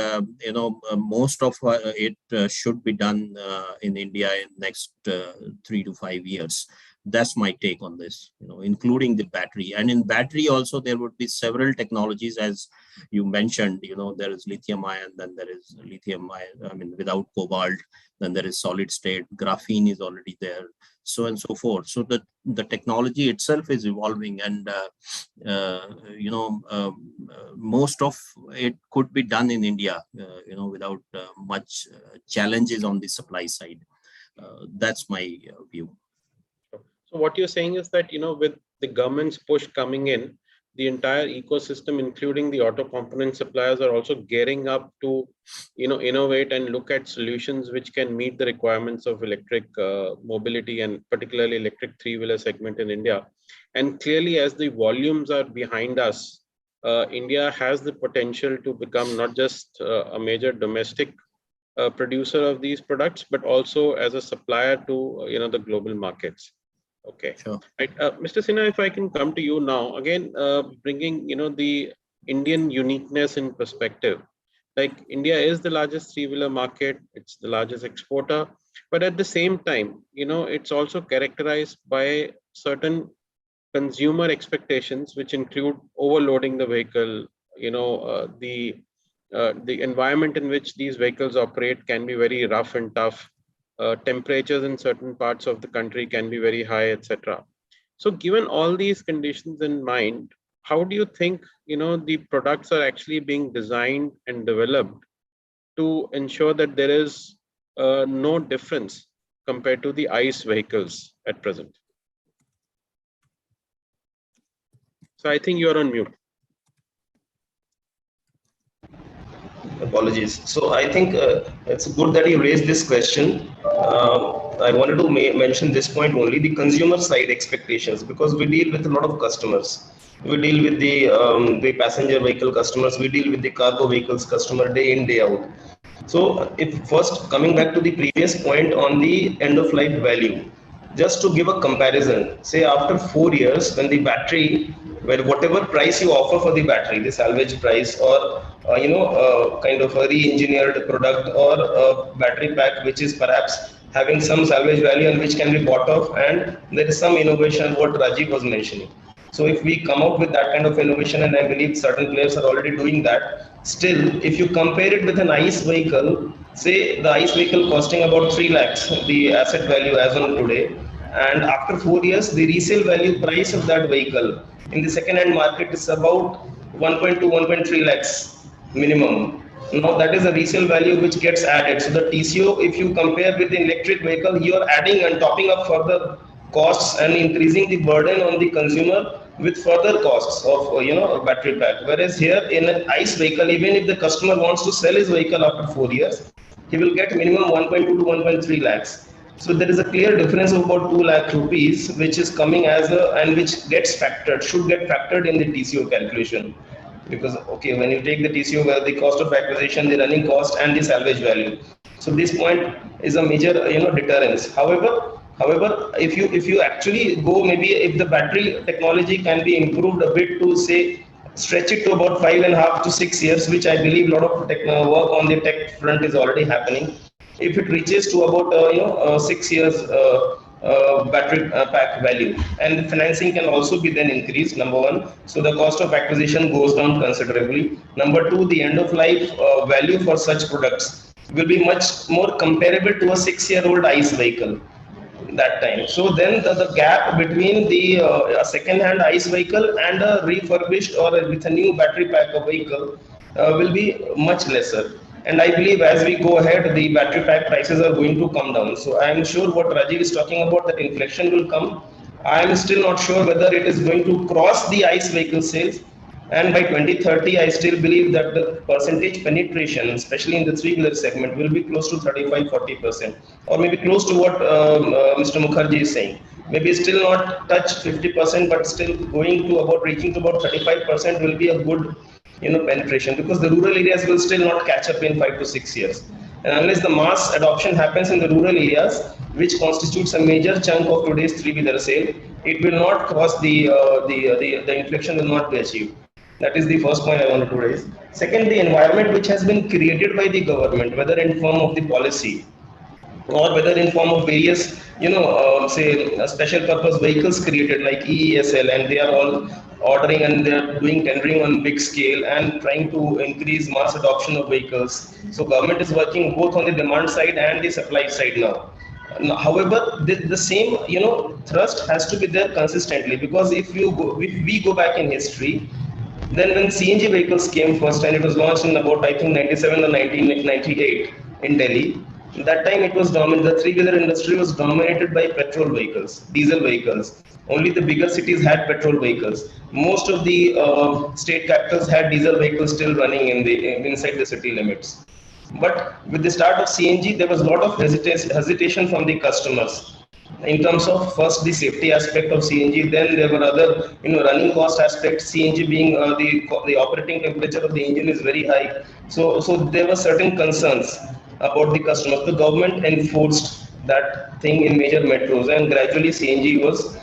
most of it should be done in India in next 3 to 5 years. That's my take on this, including the battery. And in battery also, there would be several technologies, as you mentioned. There is lithium ion, then there is lithium ion, without cobalt, then there is solid state, graphene is already there, so and so forth. So the technology itself is evolving, and most of it could be done in India, without much challenges on the supply side. That's my view. So what you're saying is that, with the government's push coming in, the entire ecosystem, including the auto component suppliers, are also gearing up to, innovate and look at solutions which can meet the requirements of electric mobility, and particularly electric three-wheeler segment in India. And clearly, as the volumes are behind us, India has the potential to become not just a major domestic producer of these products, but also as a supplier to, the global markets. Okay. Sure. Right. Mr. Sinha, if I can come to you now, again, bringing, the Indian uniqueness in perspective. Like, India is the largest three-wheeler market, it's the largest exporter, but at the same time, it's also characterized by certain consumer expectations, which include overloading the vehicle. The environment in which these vehicles operate can be very rough and tough. Temperatures in certain parts of the country can be very high, etc. So given all these conditions in mind, how do you think, the products are actually being designed and developed to ensure that there is no difference compared to the ICE vehicles at present? So I think you're on mute. Apologies. So I think it's good that you raised this question. I wanted to mention this point only, the consumer side expectations, because we deal with a lot of customers. We deal with the passenger vehicle customers, we deal with the cargo vehicles customer day in, day out. So if first coming back to the previous point on the end of life value, just to give a comparison, say after 4 years, when the battery, where whatever price you offer for the battery, the salvage price, or kind of a re-engineered product, or a battery pack which is perhaps having some salvage value and which can be bought off, and there is some innovation, what Rajiv was mentioning. So if we come out with that kind of innovation, and I believe certain players are already doing that, still, if you compare it with an ICE vehicle, say the ICE vehicle costing about 3 lakhs, the asset value as on today, and after 4 years, the resale value price of that vehicle in the second-hand market is about 1.2, 1.3 lakhs minimum. Now that is a resale value which gets added. So the TCO, if you compare with the electric vehicle, you are adding and topping up further costs and increasing the burden on the consumer with further costs of a battery pack. Whereas here in an ICE vehicle, even if the customer wants to sell his vehicle after 4 years, he will get minimum 1.2 to 1.3 lakhs. So there is a clear difference of about 2 lakh rupees, which is coming as a, and which gets factored, should get factored in the TCO calculation. Because okay, when you take the TCO, where the cost of acquisition, the running cost, and the salvage value, so this point is a major deterrence. However, if you actually go, maybe if the battery technology can be improved a bit to say stretch it to about 5.5 to 6 years, which I believe a lot of work on the tech front is already happening. If it reaches to about 6 years battery pack value, and the financing can also be then increased, number one, so the cost of acquisition goes down considerably. Number two, the end of life value for such products will be much more comparable to a 6-year-old ICE vehicle. that time. So then the gap between the a second-hand ICE vehicle and a refurbished or with a new battery pack of vehicle will be much lesser. And I believe as we go ahead, the battery pack prices are going to come down. So I am sure what Rajiv is talking about, that inflection will come. I am still not sure whether it is going to cross the ICE vehicle sales, and by 2030, I still believe that the percentage penetration, especially in the three-wheeler segment, will be close to 35-40%, or maybe close to what Mr. Mukherjee is saying. Maybe still not touch 50%, but still going to about reaching to about 35% will be a good, penetration, because the rural areas will still not catch up in 5 to 6 years. And unless the mass adoption happens in the rural areas, which constitutes a major chunk of today's three-wheeler sale, it will not cross the inflection will not be achieved. That is the first point I wanted to raise. Second, the environment which has been created by the government, whether in form of the policy or whether in form of various, say special purpose vehicles created like EESL, and they are all ordering and they are doing tendering on big scale and trying to increase mass adoption of vehicles. So government is working both on the demand side and the supply side now. However, the same thrust has to be there consistently, because if we go back in history, then when CNG vehicles came first, and it was launched in about I think 97 or 1998 in Delhi, that time it was the three-wheeler industry was dominated by petrol vehicles, diesel vehicles. Only the bigger cities had petrol vehicles. Most of the state capitals had diesel vehicles still running inside the city limits. But with the start of CNG, there was a lot of hesitation from the customers in terms of first the safety aspect of CNG. Then there were other running cost aspects. CNG being the operating temperature of the engine is very high. So there were certain concerns about the customers. The government enforced that thing in major metros, and gradually CNG was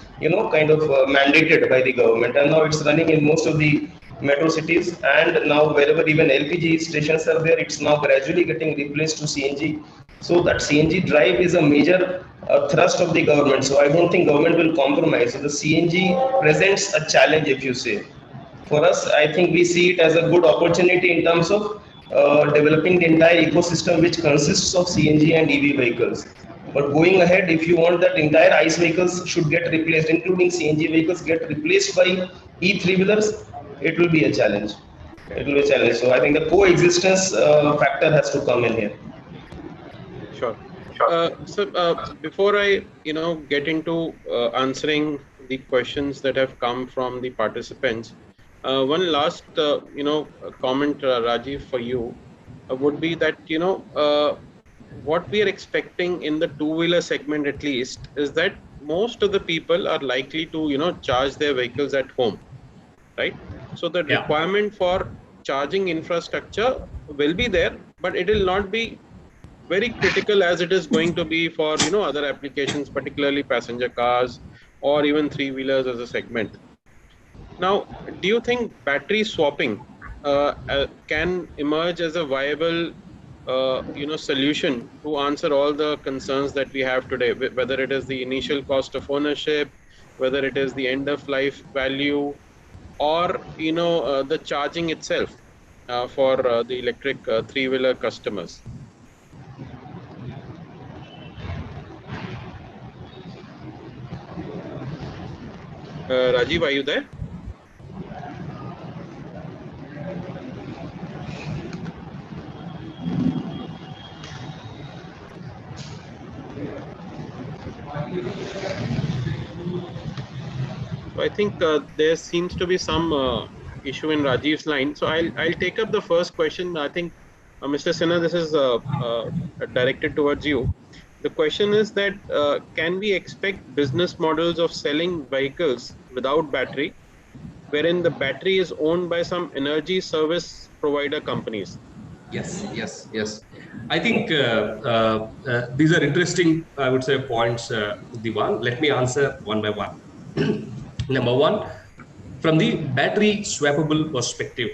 kind of mandated by the government, and now it's running in most of the metro cities, and now wherever even LPG stations are there, it's now gradually getting replaced to CNG. So that CNG drive is a major thrust of the government. So I don't think government will compromise. So the CNG presents a challenge, if you say. For us, I think we see it as a good opportunity in terms of developing the entire ecosystem which consists of CNG and EV vehicles. But going ahead, if you want that entire ICE vehicles should get replaced, including CNG vehicles, get replaced by E3-wheelers, it will be a challenge. It will be a challenge. So I think the coexistence factor has to come in here. Sure. So before I, get into answering the questions that have come from the participants, one last, comment, Rajiv, for you would be that, what we are expecting in the two-wheeler segment, at least, is that most of the people are likely to, charge their vehicles at home, right? So the requirement for charging infrastructure will be there, but it will not be very critical as it is going to be for other applications, particularly passenger cars or even three-wheelers as a segment. Now, do you think battery swapping can emerge as a viable solution to answer all the concerns that we have today, whether it is the initial cost of ownership, whether it is the end of life value, or the charging itself for the electric three-wheeler customers? Rajiv, are you there? So I think there seems to be some issue in Rajiv's line. So I'll take up the first question. I think Mr. Sinha, this is directed towards you. The question is that can we expect business models of selling vehicles without battery, wherein the battery is owned by some energy service provider companies? Yes. I think these are interesting, I would say, points, Diwan. Let me answer one by one. Number one, from the battery swappable perspective.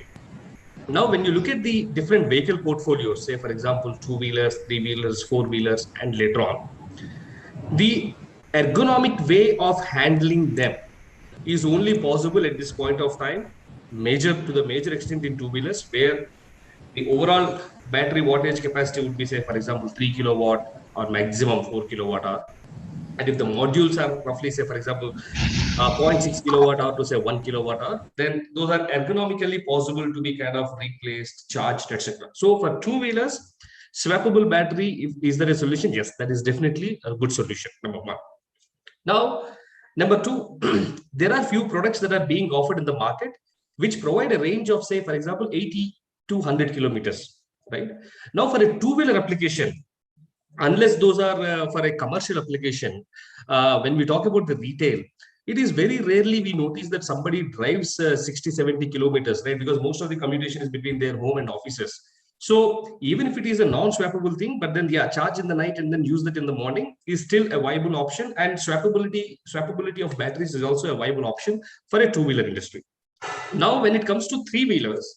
Now, when you look at the different vehicle portfolios, say, for example, two-wheelers, three-wheelers, four-wheelers, and later on, the ergonomic way of handling them is only possible at this point of time, to the major extent in two-wheelers, where the overall battery wattage capacity would be, say, for example, 3 kilowatt or maximum 4 kilowatt hour. And if the modules are roughly, say, for example, 0.6 kilowatt hour to say 1 kilowatt hour, then those are ergonomically possible to be kind of replaced, charged, etc. So for two-wheelers, swappable battery, is there a solution? Yes, that is definitely a good solution, number one. Now, number two, there are few products that are being offered in the market which provide a range of, say, for example, 80 to 100 kilometers, right? Now, for a two-wheeler application, unless those are for a commercial application, when we talk about the retail, it is very rarely we notice that somebody drives 60, 70 kilometers, right? Because most of the commutation is between their home and offices. So even if it is a non-swappable thing, but then yeah, charge in the night and then use that in the morning is still a viable option. And swappability of batteries is also a viable option for a two-wheeler industry. Now, when it comes to three-wheelers,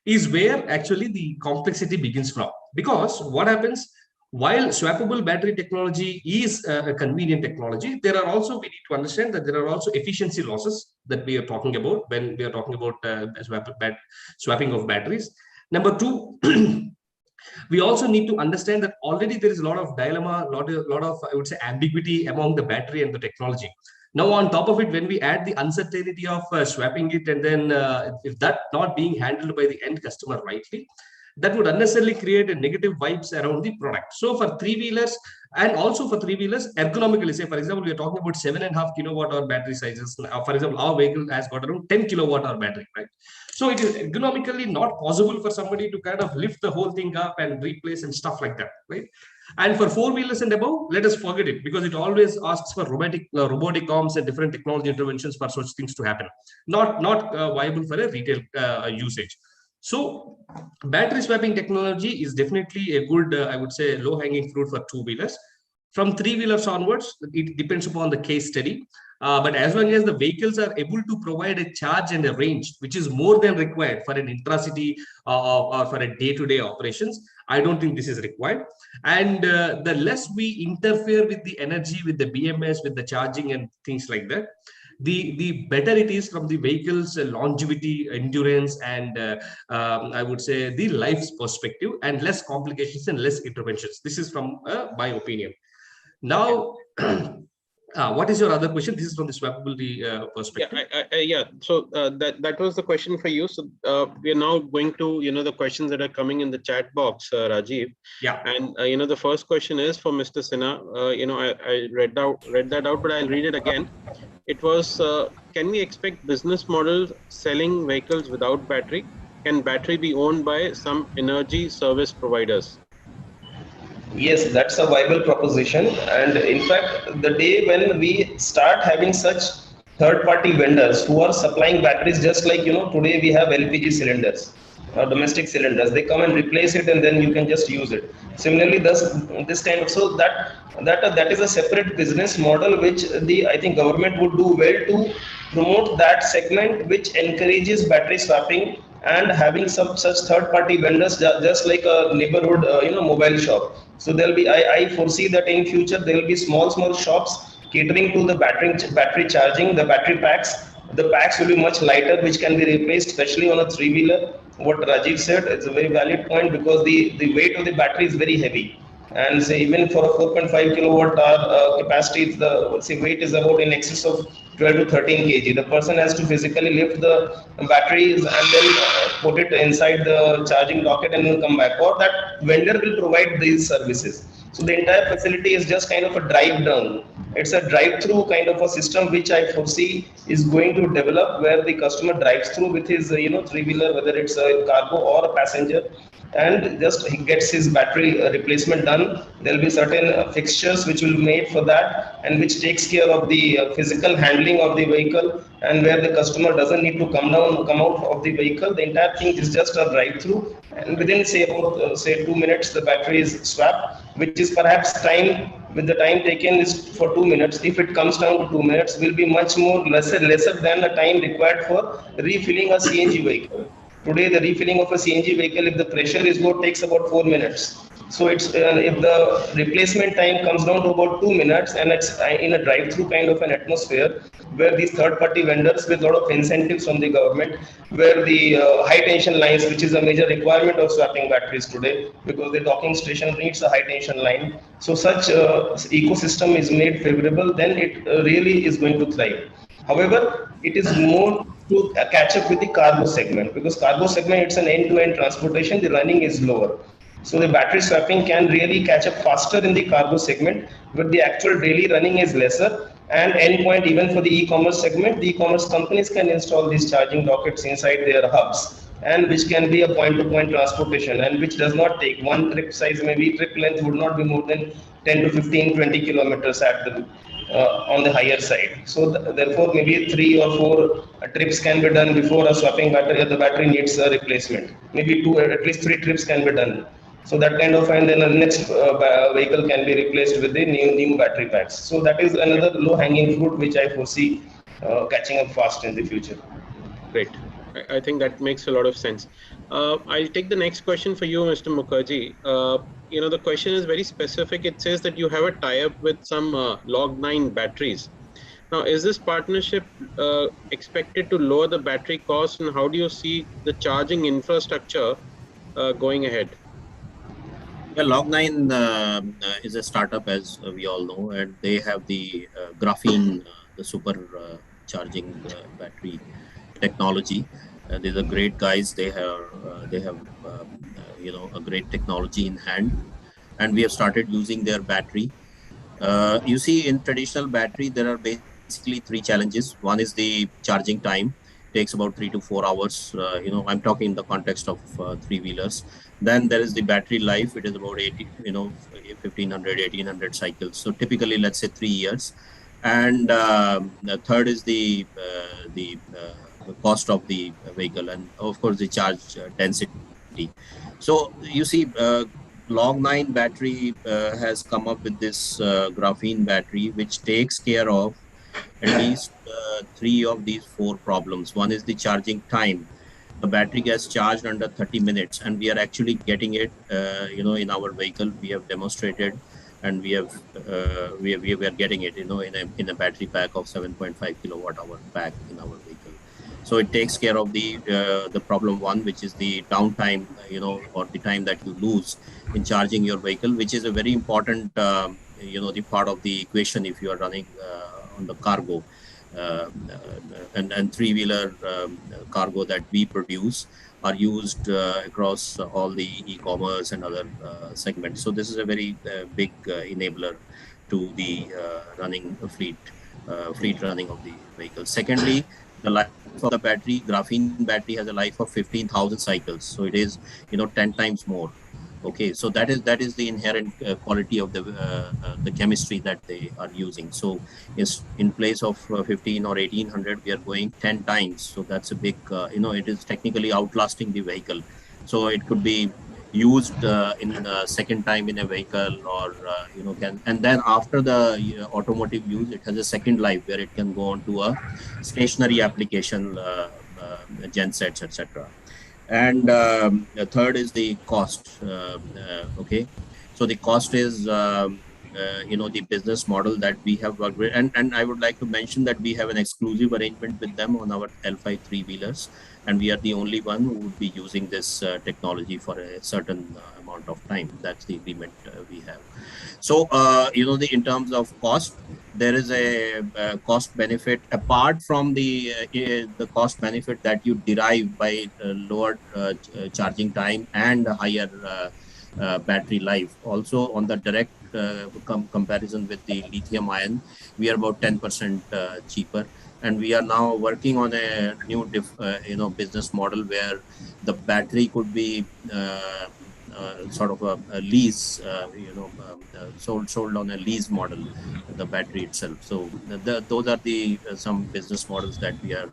is where actually the complexity begins from. Because what happens, while swappable battery technology is a convenient technology, there are also, we need to understand that there are also efficiency losses that we are talking about when we are talking about swapping of batteries. Number two, we also need to understand that already there is a lot of dilemma, lot of, I would say, ambiguity among the battery and the technology. Now, on top of it, when we add the uncertainty of swapping it, and then if that not being handled by the end customer rightly, that would unnecessarily create a negative vibes around the product. So for three-wheelers, and also for three-wheelers, ergonomically, say, for example, we are talking about 7.5 kilowatt hour battery sizes. For example, our vehicle has got around 10 kilowatt hour battery, right? So it is ergonomically not possible for somebody to kind of lift the whole thing up and replace and stuff like that, right? And for four-wheelers and above, let us forget it, because it always asks for robotic arms and different technology interventions for such things to happen. Not viable for a retail usage. So battery swapping technology is definitely a good, I would say, low-hanging fruit for two-wheelers. From three-wheelers onwards, it depends upon the case study. But as long as the vehicles are able to provide a charge and a range, which is more than required for an intracity or for a day-to-day operations, I don't think this is required. And the less we interfere with the energy, with the BMS, with the charging and things like that, the better it is from the vehicle's longevity, endurance, and I would say the life's perspective, and less complications and less interventions. This is from my opinion. Now, what is your other question? This is from the swappability perspective. Yeah. So that was the question for you. So we are now going to the questions that are coming in the chat box, Rajiv. Yeah. And the first question is for Mr. Sinha. I read that out, but I'll read it again. It was, can we expect business models selling vehicles without battery? Can battery be owned by some energy service providers? Yes, that's a viable proposition. And in fact, the day when we start having such third-party vendors who are supplying batteries, just like today we have LPG cylinders, domestic cylinders. They come and replace it, and then you can just use it. Similarly, this kind of, so that is a separate business model which I think government would do well to promote that segment, which encourages battery swapping and having some such third-party vendors, just like a neighborhood mobile shop. So there'll be, I foresee that in future there will be small shops catering to the battery charging, the battery packs. The packs will be much lighter, which can be replaced, especially on a three-wheeler. What Rajiv said, it's a very valid point, because the weight of the battery is very heavy. And say even for a 4.5 kilowatt hour capacity, the weight is about in excess of 12 to 13 kg. The person has to physically lift the batteries and then put it inside the charging docket and then come back. Or that vendor will provide these services. So the entire facility is just kind of a drive down. It's a drive-through kind of a system which I foresee is going to develop, where the customer drives through with his three-wheeler, whether it's a cargo or a passenger, and just he gets his battery replacement done. There'll be certain fixtures which will be made for that, and which takes care of the physical handling of the vehicle, and where the customer doesn't need to come out of the vehicle. The entire thing is just a drive-through, and within say 2 minutes the battery is swapped, which is perhaps time, with the time taken is for 2 minutes. If it comes down to 2 minutes, will be much more lesser than the time required for refilling a CNG vehicle. Today, the refilling of a CNG vehicle, if the pressure is low, takes about 4 minutes. So it's if the replacement time comes down to about 2 minutes, and it's in a drive-through kind of an atmosphere where these third-party vendors with a lot of incentives from the government, where the high tension lines, which is a major requirement of swapping batteries today, because the docking station needs a high tension line. So such ecosystem is made favorable, then it really is going to thrive. However, it is more to catch up with the cargo segment, because cargo segment, it's an end-to-end transportation, the running is lower. So the battery swapping can really catch up faster in the cargo segment, but the actual daily running is lesser. And endpoint, even for the e-commerce segment, the e-commerce companies can install these charging dockets inside their hubs, and which can be a point-to-point transportation, and which does not take one trip size, maybe trip length would not be more than 10 to 15, 20 kilometers at the on the higher side. So therefore, maybe 3 or 4 trips can be done before a swapping battery. The battery needs a replacement. Maybe two, at least 3 trips can be done. So that kind of, and then the next vehicle can be replaced with the new battery packs. So that is another low hanging fruit which I foresee catching up fast in the future. Great. I think that makes a lot of sense. I'll take the next question for you, Mr. Mukherjee. The question is very specific. It says that you have a tie-up with some Log9 batteries. Now, is this partnership expected to lower the battery cost, and how do you see the charging infrastructure going ahead? Yeah, Log9 is a startup, as we all know, and they have the graphene, the super charging battery technology. These are great guys. They have a great technology in hand, and we have started using their battery. You see, in traditional battery, there are basically three challenges. One is the charging time, takes about 3 to 4 hours. I'm talking in the context of three-wheelers. Then there is the battery life. It is about 80, 1500, 1800 cycles. So typically, let's say 3 years. And the third is the cost of the vehicle, and of course the charge density. So you see, Log9 battery has come up with this graphene battery, which takes care of at least three of these four problems. One is the charging time. The battery gets charged under 30 minutes, and we are actually getting it, in our vehicle. We have demonstrated, and we are getting it, in a battery pack of 7.5 kilowatt hour pack in our vehicle. So it takes care of the problem one, which is the downtime, or the time that you lose in charging your vehicle, which is a very important, the part of the equation if you are running on the cargo and three-wheeler cargo that we produce are used across all the e-commerce and other segments. So this is a very big enabler to the running fleet running of the vehicle. Secondly, the life of the battery, graphene battery has a life of 15,000 cycles. So it is, 10 times more. Okay, so that is the inherent quality of the chemistry that they are using. So is in place of 15 or 1800, we are going 10 times. So that's a big, it is technically outlasting the vehicle. So it could be used in the second time in a vehicle, or and then after the automotive use, it has a second life where it can go on to a stationary application, gen sets, etc. And the third is the cost. Okay, so the cost is the business model that we have worked with, and I would like to mention that we have an exclusive arrangement with them on our L5 three-wheelers, and we are the only one who would be using this technology for a certain amount of time. That's the agreement we have. So in terms of cost, there is a cost benefit apart from the cost benefit that you derive by lower charging time and higher battery life. Also, on the direct comparison with the lithium ion, we are about 10% cheaper, and we are now working on a new business model where the battery could be sort of a lease, sold on a lease model, the battery itself. So those are the some business models that we are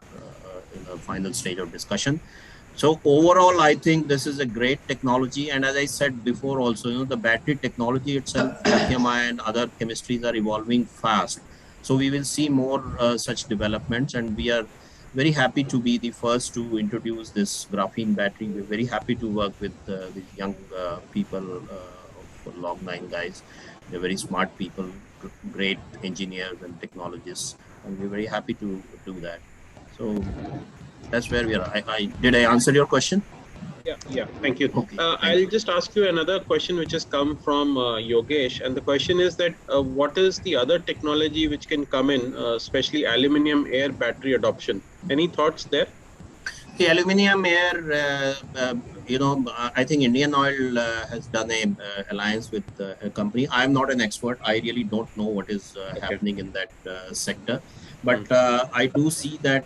in the final stage of discussion. So overall, I think this is a great technology. And as I said before, also, the battery technology itself, lithium ion, other chemistries are evolving fast. So we will see more such developments, and we are very happy to be the first to introduce this graphene battery. We're very happy to work with these young people of Log9 guys. They're very smart people, great engineers and technologists, and we're very happy to do that. So that's where we are. Did I answer your question? Yeah, thank you. Okay, thank I'll you. just ask you another question, which has come from Yogesh, and the question is that what is the other technology which can come in, especially aluminium air battery adoption? Any thoughts there? The aluminium air, I think Indian Oil has done a alliance with a company. I'm not an expert. I really don't know what is Okay. happening in that sector, Hmm. but I do see that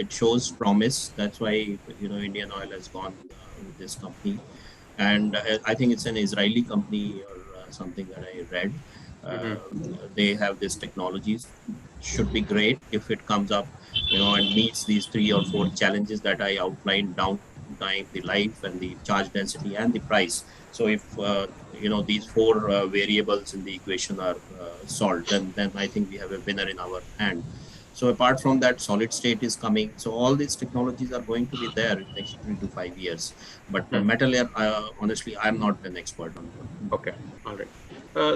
it shows promise. That's why Indian Oil has gone with this company, and I think it's an Israeli company or something that I read. Hmm. They have these technologies. Should be great if it comes up, and meets these 3 or 4 challenges that I outlined: downtime, the life, and the charge density, and the price. So if these 4 variables in the equation are solved, then I think we have a winner in our hand. So apart from that, solid state is coming. So all these technologies are going to be there in the next 3 to 5 years. But metal air, honestly, I'm not an expert on that. Okay, all right.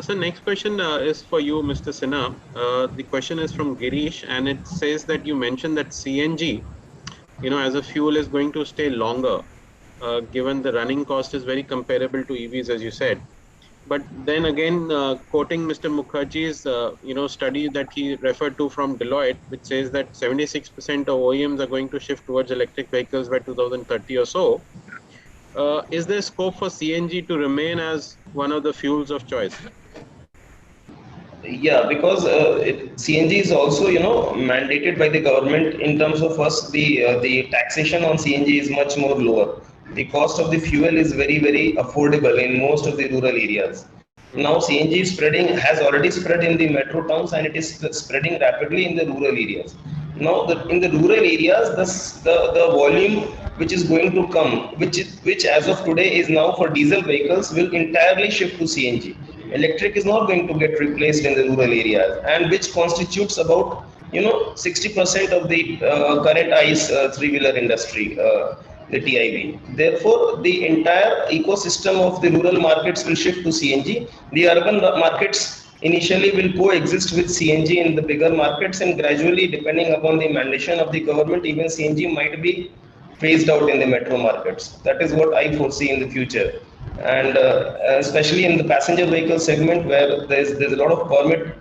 So next question is for you, Mr. Sinha. The question is from Girish, and it says that you mentioned that CNG, as a fuel is going to stay longer, given the running cost is very comparable to EVs, as you said. But then again, quoting Mr. Mukherjee's, study that he referred to from Deloitte, which says that 76% of OEMs are going to shift towards electric vehicles by 2030 or so. Is there scope for CNG to remain as one of the fuels of choice? Yeah, because CNG is also, mandated by the government. In terms of first, the taxation on CNG is much more lower. The cost of the fuel is very, very affordable in most of the rural areas. Now Hmm. CNG spreading has already spread in the metro towns, and it is spreading rapidly in the rural areas. Now in the rural areas, the volume which is going to come, which as of today is now for diesel vehicles, will entirely shift to CNG. Electric is not going to get replaced in the rural areas, and which constitutes about 60% of the current ICE three-wheeler industry, the TIV. Therefore, the entire ecosystem of the rural markets will shift to CNG. The urban markets initially will coexist with CNG in the bigger markets, and gradually, depending upon the mandation of the government, even CNG might be phased out in the metro markets. That is what I foresee in the future, and especially in the passenger vehicle segment, where there's a lot of permit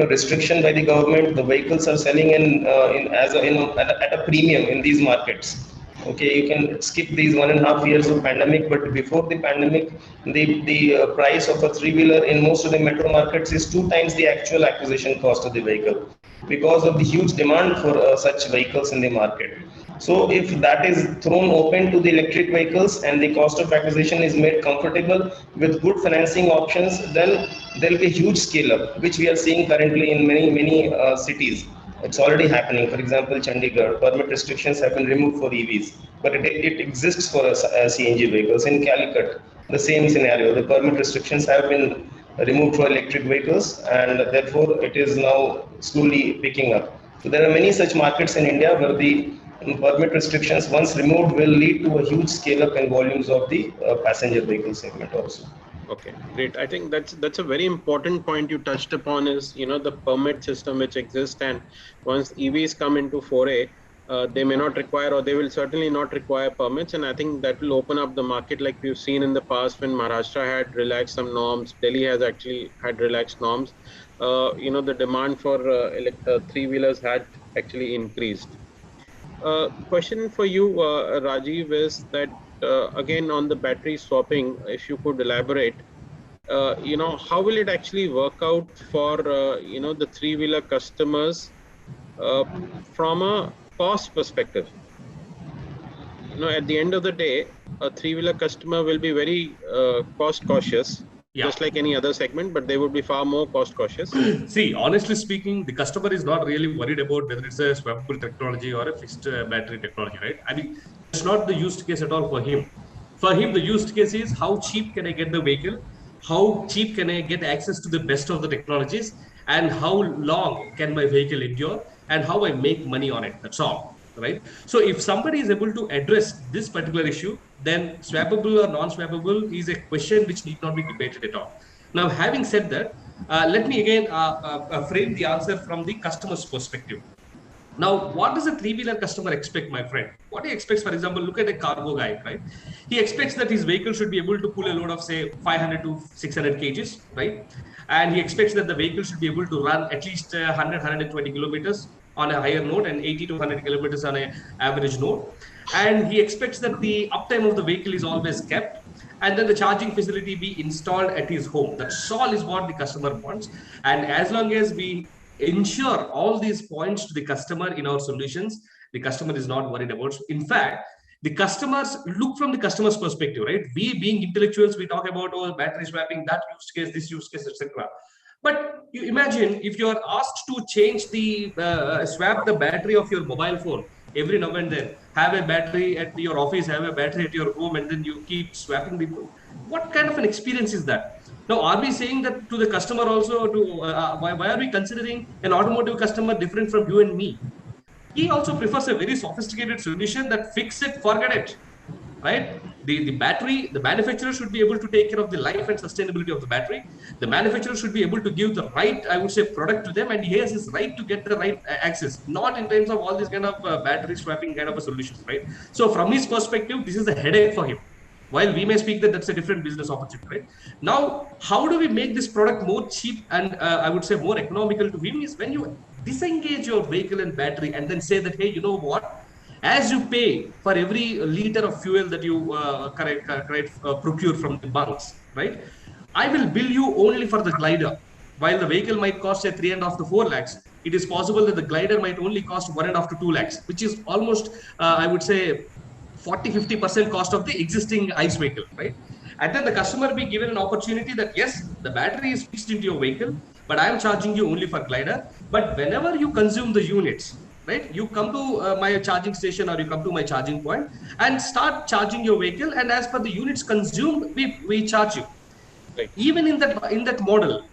restriction by the government. The vehicles are selling in as a, at a premium in these markets. Okay, you can skip these 1.5 years of pandemic, but before the pandemic, the price of a three-wheeler in most of the metro markets is 2 times the actual acquisition cost of the vehicle, because of the huge demand for such vehicles in the market. So if that is thrown open to the electric vehicles and the cost of acquisition is made comfortable with good financing options, then there will be a huge scale up, which we are seeing currently in many cities. It's already happening. For example, Chandigarh, permit restrictions have been removed for EVs, but it exists for CNG vehicles. In Calicut, the same scenario. The permit restrictions have been removed for electric vehicles, and therefore it is now slowly picking up. So there are many such markets in India where the permit restrictions, once removed, will lead to a huge scale up in volumes of the passenger vehicle segment also. Okay, great. I think that's a very important point you touched upon is, the permit system which exists, and once EVs come into foray, they may not require, or they will certainly not require permits, and I think that will open up the market like we've seen in the past when Maharashtra had relaxed some norms, Delhi has actually had relaxed norms. The demand for three-wheelers had actually increased. Question for you, Rajiv, is that again on the battery swapping, if you could elaborate, how will it actually work out for the three-wheeler customers uh, from a cost perspective? At the end of the day, a three-wheeler customer will be very cost cautious, Yeah. just like any other segment, but they would be far more cost cautious. See, honestly speaking, the customer is not really worried about whether it's a swappable technology or a fixed battery technology, right? I mean, that's not the use case at all for him. For him, the use case is how cheap can I get the vehicle? How cheap can I get access to the best of the technologies? And how long can my vehicle endure? And how I make money on it? That's all. right? So if somebody is able to address this particular issue, then swappable or non-swappable is a question which need not be debated at all. Now, having said that, let me again frame the answer from the customer's perspective. Now, what does a three-wheeler customer expect, my friend? What he expects, for example, look at a cargo guy, right? He expects that his vehicle should be able to pull a load of, say, 500 to 600 kgs, right? And he expects that the vehicle should be able to run at least 100, 120 kilometers on a higher node and 80 to 100 kilometers on an average node. And he expects that the uptime of the vehicle is always kept, and then the charging facility be installed at his home. That's all is what the customer wants. And as long as we ensure all these points to the customer in our solutions, the customer is not worried about. In fact, the customers look from the customer's perspective, right? We being intellectuals, we talk about battery swapping, that use case, this use case, etc. But you imagine if you are asked to change the swap the battery of your mobile phone every now and then, have a battery at your office, have a battery at your home, and then you keep swapping the. What kind of an experience is that? Now, are we saying that to the customer also? To why are we considering an automotive customer different from you and me? He also prefers a very sophisticated solution that fix it, forget it, right? The battery, the manufacturer should be able to take care of the life and sustainability of the battery. The manufacturer should be able to give the right, I would say, product to them, and he has his right to get the right access, not in terms of all these kind of battery swapping kind of a solutions, right? So from his perspective, this is a headache for him. While we may speak that that's a different business opportunity, right? Now, how do we make this product more cheap and I would say more economical to him is when you disengage your vehicle and battery and then say that, hey, you know what? As you pay for every liter of fuel that you procure from the bunks, right? I will bill you only for the glider. While the vehicle might cost say 3.5 to 4 lakhs, it is possible that the glider might only cost 1.5 to 2 lakhs, which is almost, I would say, 40-50% cost of the existing ICE vehicle, right? And then the customer be given an opportunity that yes, the battery is fixed into your vehicle, but I am charging you only for glider. But whenever you consume the units, right, you come to my charging station or you come to my charging point and start charging your vehicle, and as per the units consumed, we charge you. Right. Even in that model,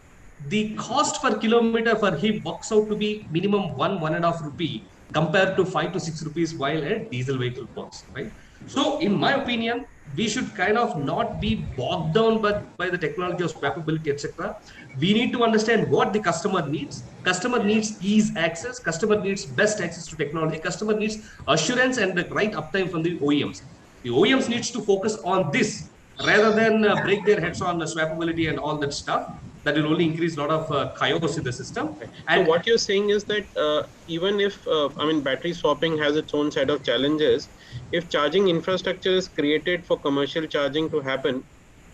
the cost per kilometer for him works out to be minimum 1.5 rupee compared to 5 to 6 rupees while a diesel vehicle works, right? So in my opinion, we should kind of not be bogged down by the technology of swappability, etc. We need to understand what the customer needs. Customer needs ease access, customer needs best access to technology, customer needs assurance and the right uptime from the OEMs. The OEMs needs to focus on this rather than break their heads on swappability and all that stuff. That will only increase a lot of chaos in the system. And so what you're saying is that even if battery swapping has its own set of challenges, if charging infrastructure is created for commercial charging to happen,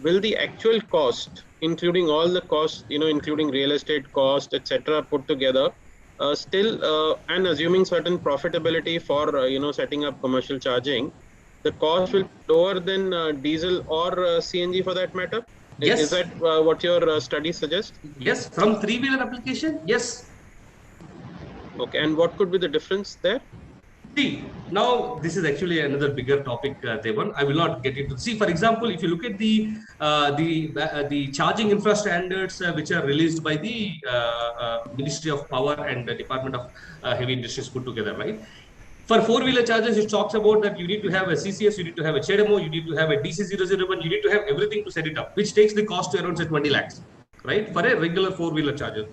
will the actual cost, including all the costs, including real estate cost, etc., put together, still and assuming certain profitability for setting up commercial charging, the cost will be lower than diesel or CNG for that matter? Yes. Is that what your study suggests? Yes, from three-wheeler application, yes. Okay, and what could be the difference there? See, now this is actually another bigger topic, Devan. I will not get into. See, for example, if you look at the charging infra standards which are released by the Ministry of Power and the Department of Heavy Industries put together, right? For four-wheeler chargers, it talks about that you need to have a CCS, you need to have a CHEDEMO, you need to have a DC001, you need to have everything to set it up, which takes the cost to around say 20 lakhs, right? For a regular four-wheeler charger.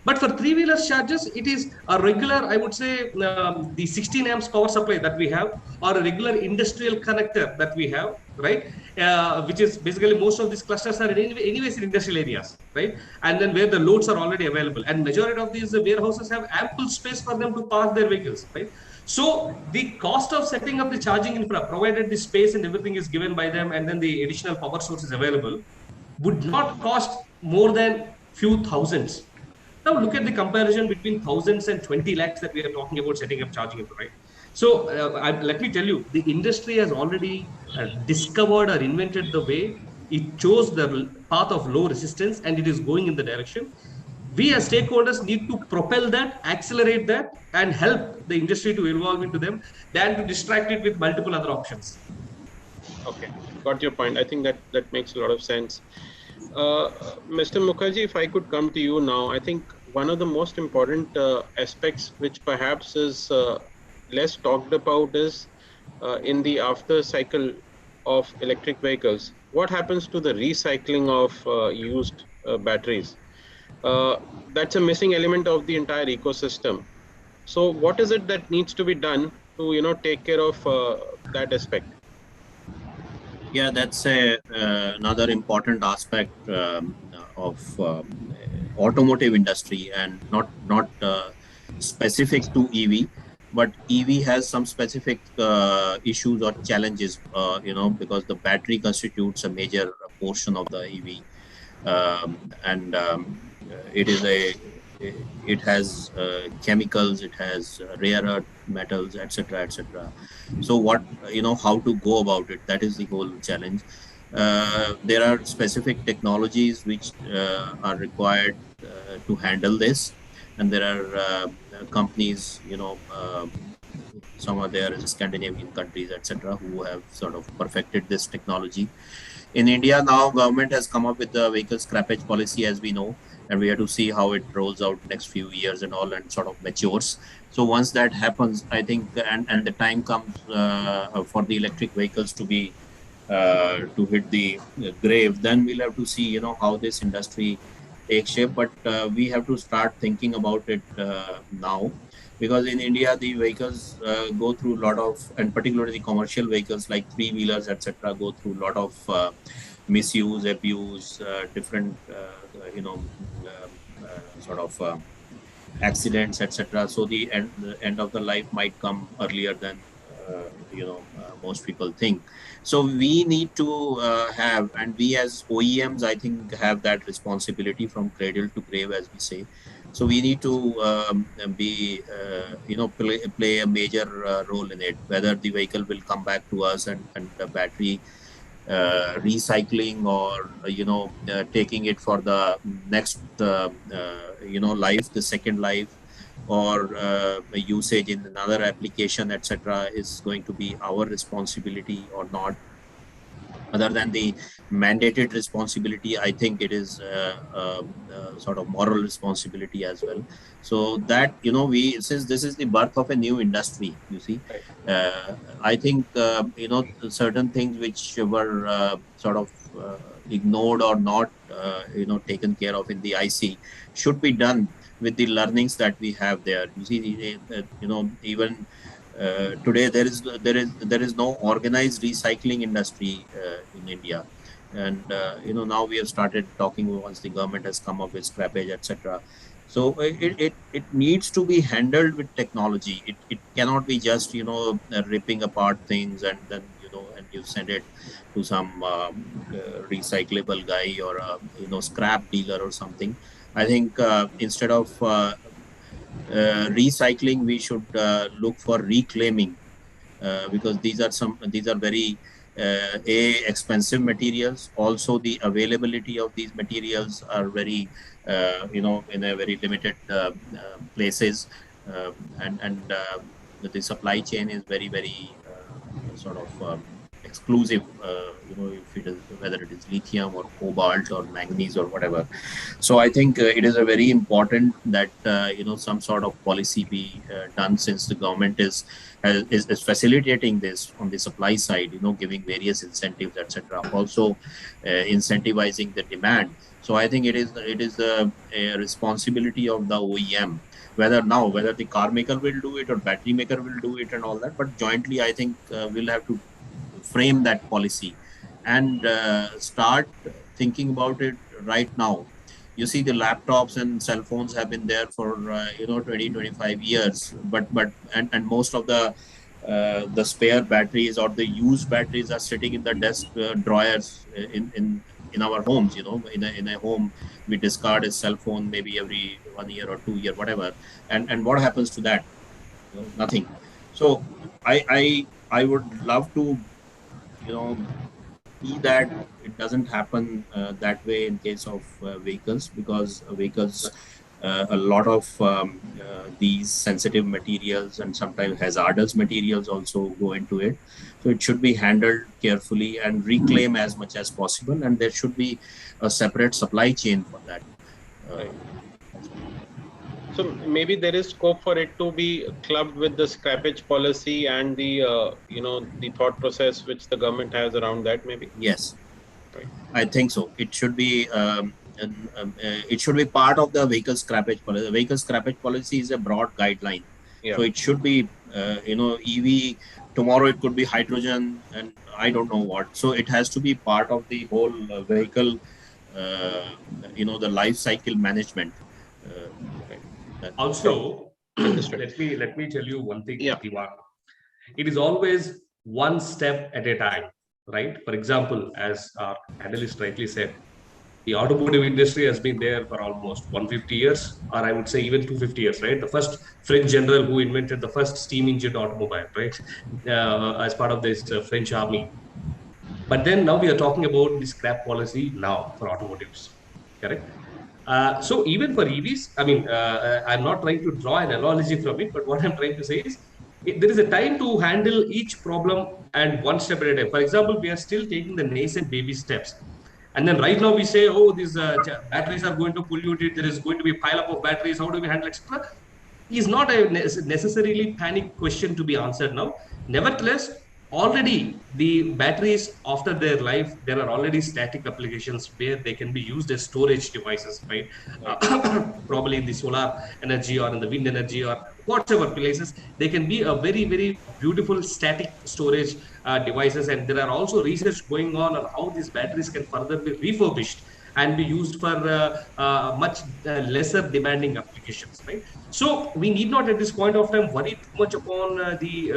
But for three-wheeler chargers, it is a regular, I would say, the 16 amps power supply that we have, or a regular industrial connector that we have, right? Which is basically most of these clusters are anyways in industrial areas, right? And then where the loads are already available. And majority of these warehouses have ample space for them to park their vehicles, right? So the cost of setting up the charging infra, provided the space and everything is given by them, and then the additional power source is available, would not cost more than few thousands. Now look at the comparison between thousands and 20 lakhs that we are talking about setting up charging infra, right? So let me tell you, the industry has already discovered or invented the way. It chose the path of low resistance, and it is going in the direction. We as stakeholders need to propel that, accelerate that, and help the industry to evolve into them than to distract it with multiple other options. Okay, got your point. I think that makes a lot of sense. Mr. Mukherjee, if I could come to you now, I think one of the most important aspects, which perhaps is less talked about is in the after cycle of electric vehicles, what happens to the recycling of used batteries? Uh, that's a missing element of the entire ecosystem. So, what is it that needs to be done to take care of that aspect? Yeah, that's another important aspect of automotive industry, and not specific to EV, but EV has some specific issues or challenges, because the battery constitutes a major portion of the EV, and it is a it has chemicals, it has rare earth metals, etc., etc. So what, how to go about it, that is the whole challenge. There are specific technologies which are required to handle this, and there are companies, some are there in Scandinavian countries, etc., who have sort of perfected this technology. In India now, government has come up with the vehicle scrappage policy, as we know, and we have to see how it rolls out next few years and all, and sort of matures. So once that happens, I think, and the time comes for the electric vehicles to be to hit the grave, then we'll have to see, how this industry takes shape. But we have to start thinking about it now, because in India the vehicles go through a lot of, and particularly the commercial vehicles like three wheelers, etc., go through a lot of misuse, abuse, different, sort of accidents, etc. So the end of the life might come earlier than most people think. So we need to have, and we as OEMs, I think, have that responsibility from cradle to grave, as we say. So we need to be play a major role in it, whether the vehicle will come back to us, and the battery recycling, or taking it for the next life, the second life, or usage in another application, etc., is going to be our responsibility or not. Other than the mandated responsibility, I think it is sort of moral responsibility as well. So that, we, since this is the birth of a new industry, you see, Right. I think certain things which were sort of ignored or not taken care of in the IC should be done with the learnings that we have there. You see, even today there is no organized recycling industry in India, and now we have started talking once the government has come up with scrappage, etc. So it needs to be handled with technology. It cannot be just ripping apart things, and then and you send it to some recyclable guy, or a scrap dealer or something. I think instead of recycling, we should look for reclaiming, because these are very expensive materials. Also, the availability of these materials are very in a very limited places, and the supply chain is very, very sort of exclusive, if it is, whether it is lithium or cobalt or manganese or whatever. So I think it is a very important that some sort of policy be done, since the government is facilitating this on the supply side, giving various incentives, etc. Also incentivizing the demand. So I think it is a responsibility of the OEM, whether the car maker will do it or battery maker will do it and all that. But jointly, I think we'll have to frame that policy, and start thinking about it right now. You see, the laptops and cell phones have been there for 20-25 years, and most of the spare batteries or the used batteries are sitting in the desk drawers in our homes. In a home, we discard a cell phone maybe every 1 year or 2 year, whatever, and what happens to that? Nothing. So I would love to see that it doesn't happen that way in case of vehicles, because vehicles, a lot of these sensitive materials and sometimes hazardous materials also go into it. So it should be handled carefully and reclaim as much as possible, and there should be a separate supply chain for that. Right. So maybe there is scope for it to be clubbed with the scrappage policy and the the thought process which the government has around that. Maybe. Yes, Right. I think so. It should be it should be part of the vehicle scrappage policy. The vehicle scrappage policy is a broad guideline, Yeah. so it should be EV. Tomorrow it could be hydrogen, and I don't know what. So it has to be part of the whole vehicle, the life cycle management. Also, Understood. let me tell you one thing, Yeah. Diwan. It is always one step at a time, right? For example, as our analyst rightly said, the automotive industry has been there for almost 150 years, or I would say even 250 years, right? The first French general who invented the first steam engine automobile, right? As part of this French army. But then now we are talking about the scrap policy now for automotives, correct? So even for EVs, I mean, I'm not trying to draw an analogy from it, but what I'm trying to say is there is a time to handle each problem and one step at a time. For example, we are still taking the nascent baby steps. And then right now we say, oh, these batteries are going to pollute it. There is going to be a pile up of batteries. How do we handle it? Is not a necessarily panic question to be answered now. Nevertheless, already the batteries after their life, there are already static applications where they can be used as storage devices, right? Probably in the solar energy or in the wind energy or whatever places, they can be a very, very beautiful static storage devices. And there are also research going on how these batteries can further be refurbished and be used for much lesser demanding applications, right? So we need not at this point of time worry too much upon the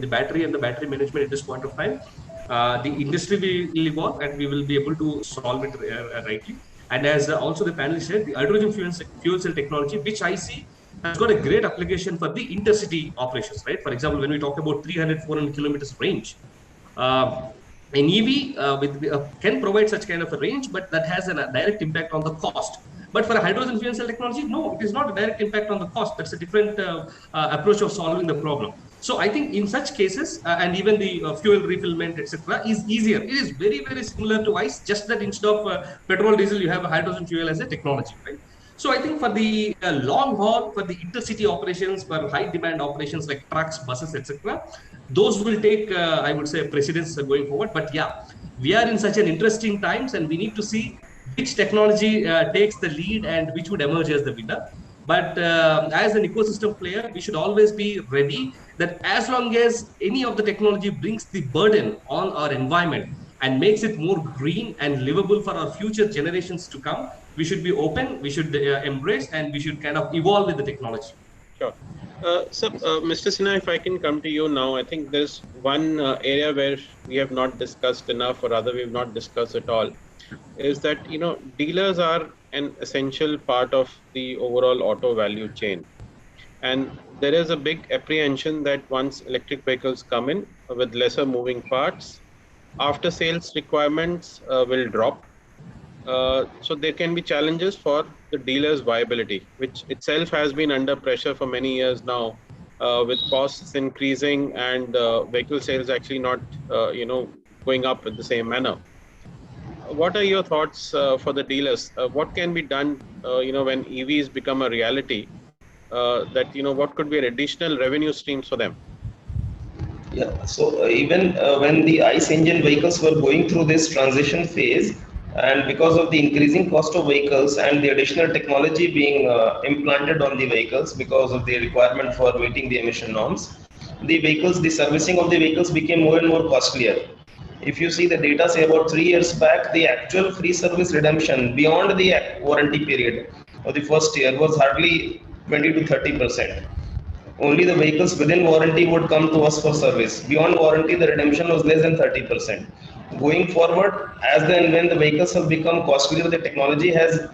battery and the battery management at this point of time. The industry will evolve and we will be able to solve it rightly. And as also the panel said, the hydrogen fuel cell technology, which I see has got a great application for the intercity operations, right? For example, when we talk about 300, 400 kilometers range, an EV can provide such kind of a range, but that has a direct impact on the cost. But for a hydrogen fuel cell technology, no, it is not a direct impact on the cost. That's a different approach of solving the problem. So I think in such cases, and even the fuel refillment, etc., is easier. It is very, very similar to ICE, just that instead of petrol, diesel, you have a hydrogen fuel as a technology, right? So I think for the long haul, for the intercity operations, for high demand operations like trucks, buses, etc., those will take, I would say, precedence going forward. But yeah, we are in such an interesting times, and we need to see which technology takes the lead and which would emerge as the winner. But as an ecosystem player, we should always be ready that as long as any of the technology brings the burden on our environment and makes it more green and livable for our future generations to come, we should be open, we should embrace, and we should kind of evolve with the technology. Sure. So, Mr. Sinha, if I can come to you now, I think there's one area where we have not discussed enough, or rather, we've not discussed at all, is that dealers are an essential part of the overall auto value chain, and there is a big apprehension that once electric vehicles come in with lesser moving parts, after sales requirements will drop. So there can be challenges for the dealer's viability, which itself has been under pressure for many years now, with costs increasing and vehicle sales actually not, going up in the same manner. What are your thoughts for the dealers? What can be done, when EVs become a reality? That what could be additional revenue streams for them? Yeah, so even when the ICE engine vehicles were going through this transition phase, and because of the increasing cost of vehicles and the additional technology being implanted on the vehicles because of the requirement for meeting the emission norms, the servicing of the vehicles became more and more costlier. If you see the data, say about 3 years back, the actual free service redemption beyond the warranty period of the first year was hardly 20 to 30%. Only the vehicles within warranty would come to us for service. Beyond warranty, the redemption was less than 30%. Going forward, as and when the vehicles have become costlier, the technology has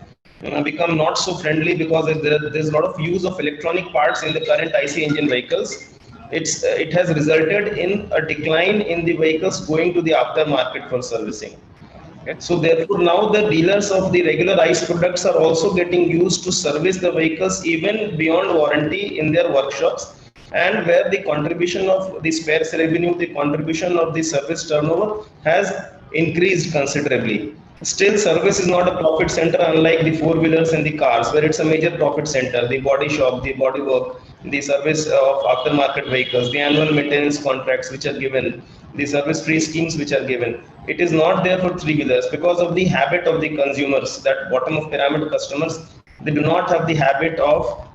become not so friendly because there's a lot of use of electronic parts in the current IC engine vehicles. It has resulted in a decline in the vehicles going to the aftermarket for servicing. Okay. So therefore, now the dealers of the regular ICE products are also getting used to service the vehicles even beyond warranty in their workshops, and where the contribution of the spares revenue, the contribution of the service turnover has increased considerably. Still, service is not a profit center, unlike the four-wheelers and the cars, where it's a major profit center. The body shop, the body work, the service of aftermarket vehicles, the annual maintenance contracts which are given, the service-free schemes which are given. It is not there for three-wheelers because of the habit of the consumers, that bottom of pyramid customers. They do not have the habit of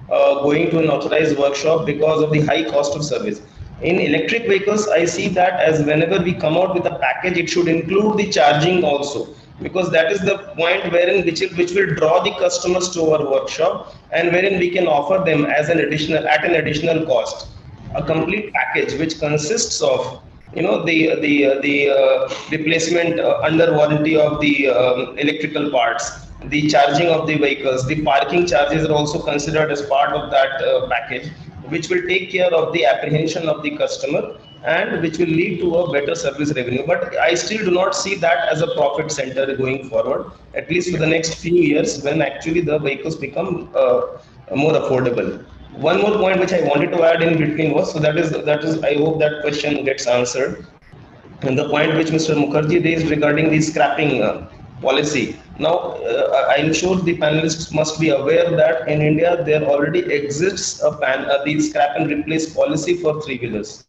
going to an authorized workshop because of the high cost of service. In electric vehicles, I see that as whenever we come out with a package, it should include the charging also, because that is the point wherein which will draw the customers to our workshop, and wherein we can offer them as an additional at an additional cost a complete package which consists of the replacement under warranty of the electrical parts, the charging of the vehicles, the parking charges are also considered as part of that package, which will take care of the apprehension of the customer and which will lead to a better service revenue. But I still do not see that as a profit center going forward, at least for the next few years, when actually the vehicles become more affordable. One more point which I wanted to add in between was, so that is I hope that question gets answered. And the point which Mr. Mukherjee raised regarding the scrapping policy. Now, I'm sure the panelists must be aware that in India there already exists the scrap and replace policy for three-wheelers.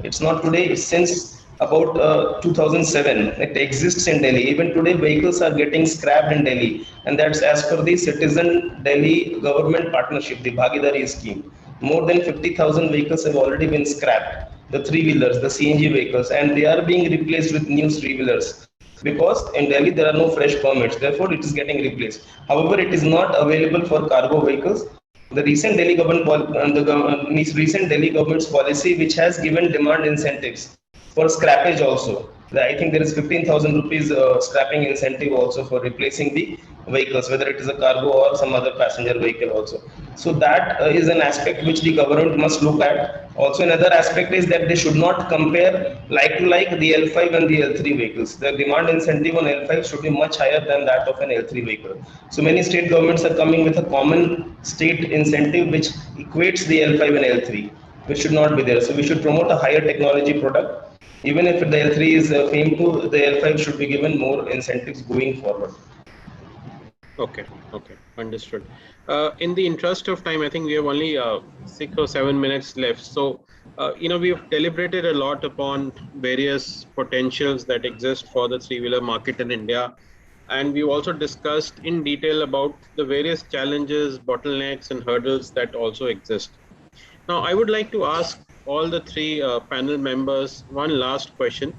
It's not today; it's since about 2007. It exists in Delhi. Even today, vehicles are getting scrapped in Delhi, and that's as per the Citizen Delhi Government Partnership, the Bhagidari scheme. More than 50,000 vehicles have already been scrapped, the three-wheelers, the CNG vehicles, and they are being replaced with new three-wheelers, because in Delhi there are no fresh permits, therefore it is getting replaced. However, it is not available for cargo vehicles. The recent Delhi recent Delhi government's policy, which has given demand incentives for scrappage also. I think there is 15,000 rupees scrapping incentive also for replacing the vehicles, whether it is a cargo or some other passenger vehicle also. So that is an aspect which the government must look at. Also, another aspect is that they should not compare like to like the L5 and the L3 vehicles. The demand incentive on L5 should be much higher than that of an L3 vehicle. So many state governments are coming with a common state incentive which equates the L5 and L3, which should not be there. So we should promote a higher technology product. Even if the L3 is famed to, the L5 should be given more incentives going forward. Okay, okay, understood. In the interest of time, I think we have only 6 or 7 minutes left. So, we've deliberated a lot upon various potentials that exist for the three-wheeler market in India. And we also discussed in detail about the various challenges, bottlenecks, and hurdles that also exist. Now, I would like to ask all the three panel members one last question.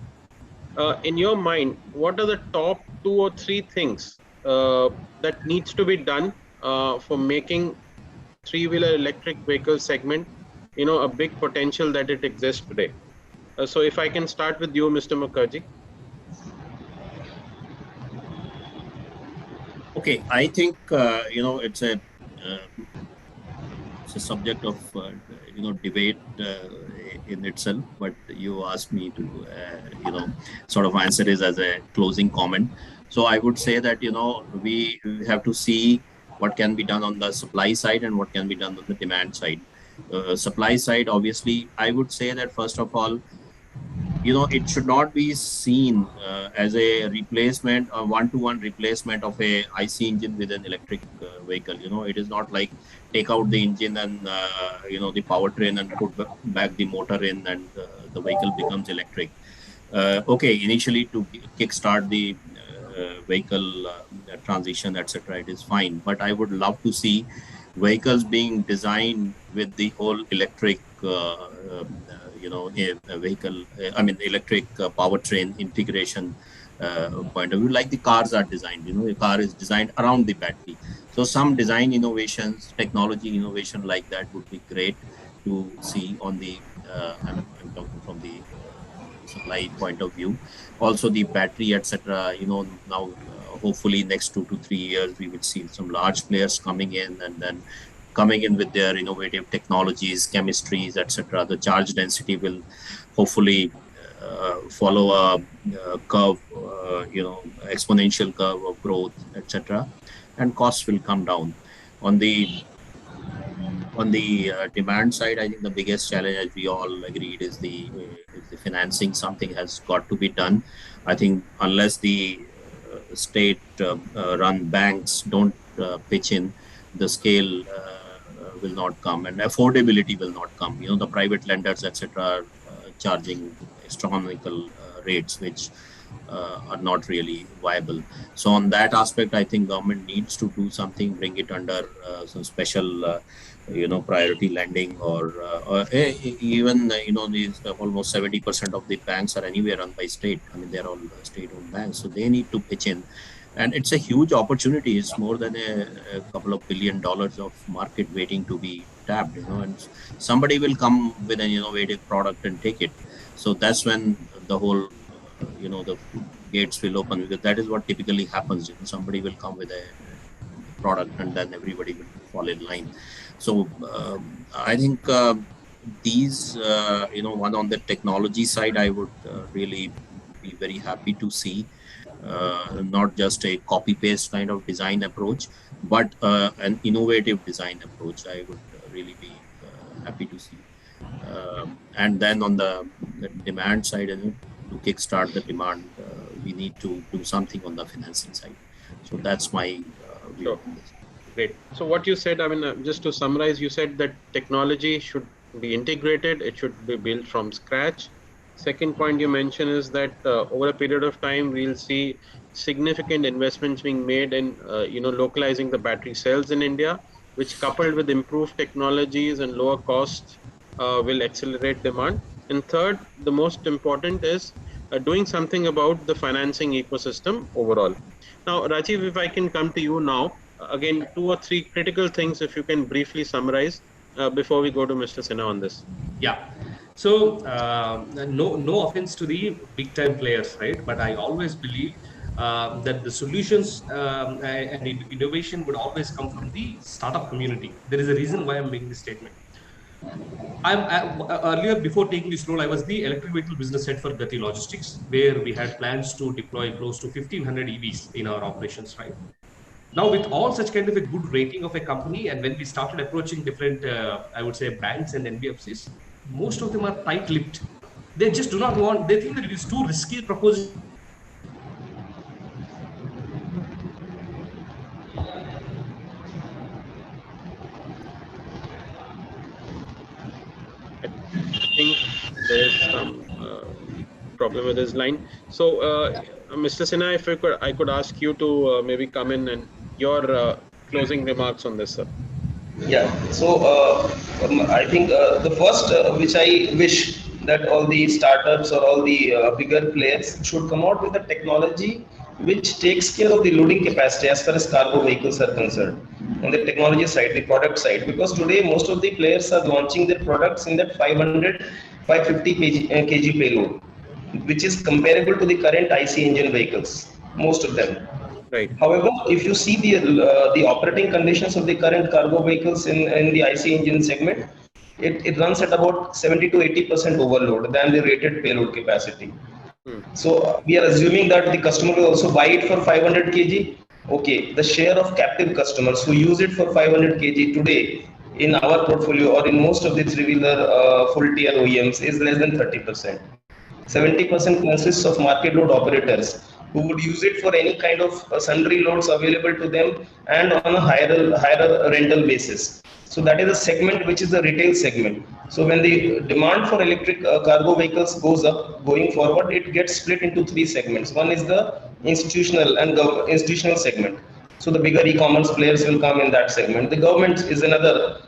In your mind, what are the top 2 or 3 things that needs to be done for making three-wheeler electric vehicle segment, a big potential that it exists today? So if I can start with you, Mr. Mukherjee. Okay, I think it's a subject of debate in itself. But you asked me to sort of answer it as a closing comment. So I would say that we have to see what can be done on the supply side and what can be done on the demand side. Supply side, obviously, I would say that first of all, it should not be seen as a replacement, a one-to-one replacement of a IC engine with an electric vehicle. It is not like take out the engine and the powertrain and put back the motor in, and the vehicle becomes electric. Okay, initially to kickstart the vehicle transition, etc., it is fine. But I would love to see vehicles being designed with the whole electric, a vehicle, I mean, electric powertrain integration point of view, like the cars are designed. The car is designed around the battery. So some design innovations, technology innovation like that would be great to see on the, I'm talking from the supply point of view. Also the battery, etc. Now hopefully next 2 to 3 years we will see some large players coming in, and then coming in with their innovative technologies, chemistries, etc. The charge density will hopefully follow a curve, exponential curve of growth, etc. And costs will come down. On the demand side, I think the biggest challenge, as we all agreed, is the financing. Something has got to be done. I think unless the state-run banks don't pitch in, the scale will not come, and affordability will not come. You know, the private lenders, etc., are charging astronomical rates, which are not really viable. So on that aspect, I think government needs to do something, bring it under some special, priority lending, or even, these almost 70% of the banks are anyway run by state. I mean, they're all state-owned banks, so they need to pitch in. And it's a huge opportunity. It's more than a couple of $1 billion of market waiting to be tapped, and somebody will come with an innovative product and take it. So that's when the whole the gates will open, because that is what typically happens. Somebody will come with a product and then everybody will fall in line. So I think these, one on the technology side, I would really be very happy to see not just a copy paste kind of design approach, but an innovative design approach. I would really be happy to see. And then on the demand side, to kickstart the demand, we need to do something on the financing side. So that's my view on this. Great. So what you said, I mean, just to summarize, you said that technology should be integrated. It should be built from scratch. Second point you mentioned is that over a period of time, we'll see significant investments being made in, localizing the battery cells in India, which coupled with improved technologies and lower costs will accelerate demand. And third, the most important is doing something about the financing ecosystem overall. Now, Rajiv, if I can come to you now, again, 2 or 3 critical things, if you can briefly summarize before we go to Mr. Sinha on this. Yeah. So no offense to the big time players, right? But I always believe that the solutions and innovation would always come from the startup community. There is a reason why I'm making this statement. Earlier, before taking this role, I was the electric vehicle business head for Gati Logistics, where we had plans to deploy close to 1,500 EVs in our operations, right? Now, with all such kind of a good rating of a company, and when we started approaching different, I would say, banks and NBFCs, most of them are tight-lipped. They just do not want, they think that it is too risky proposal. I think there's some problem with his line. So, Mr. Sinha, if I could ask you to maybe come in and your closing remarks on this, sir. Yeah, so I think the first which I wish that all the startups or all the bigger players should come out with a technology which takes care of the loading capacity as far as cargo vehicles are concerned on the technology side, the product side, because today most of the players are launching their products in that 500, 550 kg payload, which is comparable to the current IC engine vehicles, most of them. Right. However, if you see the operating conditions of the current cargo vehicles in the IC engine segment, it runs at about 70 to 80% overload than the rated payload capacity. So we are assuming that the customer will also buy it for 500 kg. Okay, the share of captive customers who use it for 500 kg today in our portfolio or in most of the three-wheeler full tier OEMs is less than 30%. 70% consists of market load operators who would use it for any kind of sundry loads available to them and on a higher rental basis. So that is a segment which is the retail segment. So when the demand for electric cargo vehicles goes up going forward, it gets split into 3 segments. One is the institutional and institutional segment. So the bigger e-commerce players will come in that segment. The government is another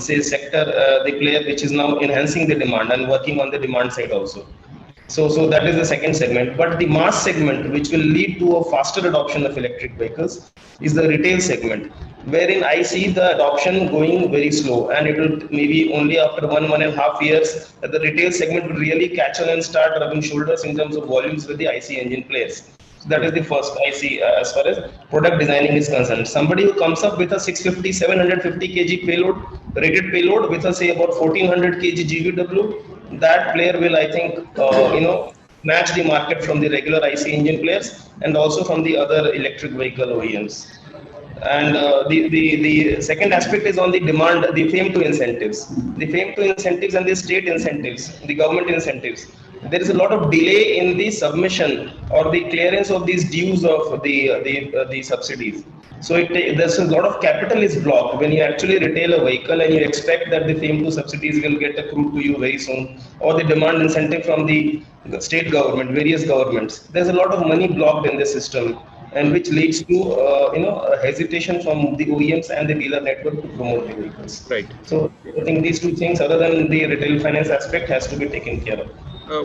sector, the player which is now enhancing the demand and working on the demand side also. So that is the second segment. But the mass segment, which will lead to a faster adoption of electric vehicles, is the retail segment, wherein I see the adoption going very slow, and it will maybe only after 1.5 years that the retail segment will really catch on and start rubbing shoulders in terms of volumes with the IC engine players. So that is the first I see as far as product designing is concerned. Somebody who comes up with a 650, 750 kg payload, rated payload with a say about 1400 kg GVW, that player will, I think, match the market from the regular IC engine players and also from the other electric vehicle OEMs. And the second aspect is on the demand, the FAME to incentives. The FAME to incentives and the state incentives, the government incentives there is a lot of delay in the submission or the clearance of these dues of the subsidies. So there's a lot of capital is blocked when you actually retail a vehicle and you expect that the FAME2 subsidies will get accrued to you very soon, or the demand incentive from the state government, various governments. There's a lot of money blocked in the system, and which leads to a hesitation from the OEMs and the dealer network to promote the vehicles. Right. So I think these two things, other than the retail finance aspect, has to be taken care of.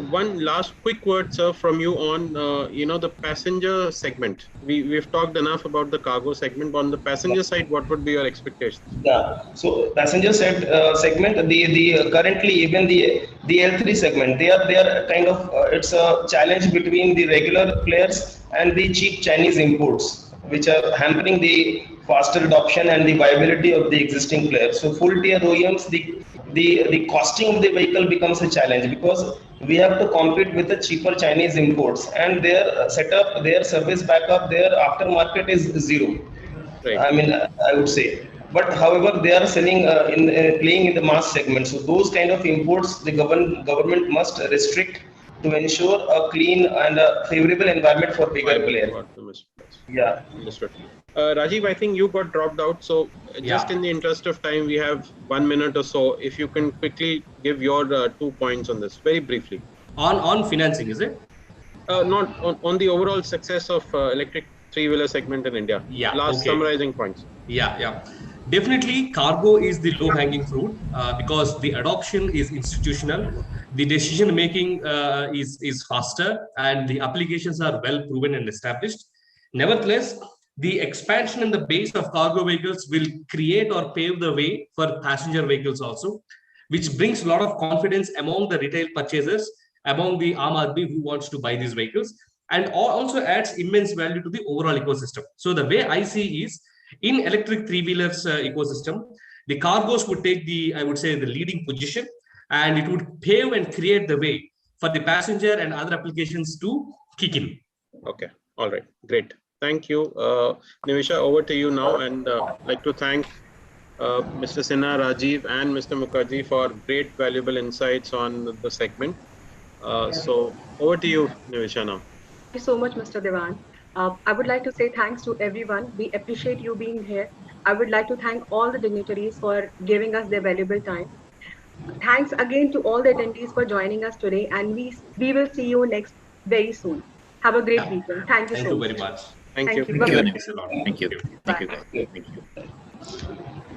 One last quick word, sir, from you on the passenger segment. We've talked enough about the cargo segment, but on the passenger side, what would be your expectations? Yeah. So passenger segment, the currently even the L3 segment, they are kind of it's a challenge between the regular players and the cheap Chinese imports, which are hampering the faster adoption and the viability of the existing players. So full tier OEMs, the costing of the vehicle becomes a challenge, because we have to compete with the cheaper Chinese imports, and their setup, their service backup, their aftermarket is zero. Right. I mean, I would say. But however, they are selling playing in the mass segment. So those kind of imports, the government must restrict to ensure a clean and a favorable environment for bigger players. Yeah. Understood. Rajiv, I think you got dropped out. So just in the interest of time, we have 1 minute or so. If you can quickly give your 2 points on this, very briefly. On financing, is it? Not on the overall success of electric three-wheeler segment in India. Yeah. Last summarizing points. Yeah. Definitely, cargo is the low-hanging fruit because the adoption is institutional, the decision-making is faster, and the applications are well proven and established. Nevertheless, the expansion in the base of cargo vehicles will create or pave the way for passenger vehicles also, which brings a lot of confidence among the retail purchasers, among the Aam Aadmi who wants to buy these vehicles, and also adds immense value to the overall ecosystem. So the way I see is, in electric three-wheelers ecosystem, the cargos would take I would say, the leading position, and it would pave and create the way for the passenger and other applications to kick in. Okay. All right. Great. Thank you. Nimisha, over to you now, and like to thank Mr. Sinha, Rajiv, and Mr. Mukherjee for great valuable insights on the segment. So over to you, Nimisha, now. Thank you so much, Mr. Devan. I would like to say thanks to everyone. We appreciate you being here. I would like to thank all the dignitaries for giving us their valuable time. Thanks again to all the attendees for joining us today, and we will see you next very soon. Have a great weekend. Thank you so much. Thank you very much. Thank you. Thank you. Thank you. Thank you. Bye. Thank you.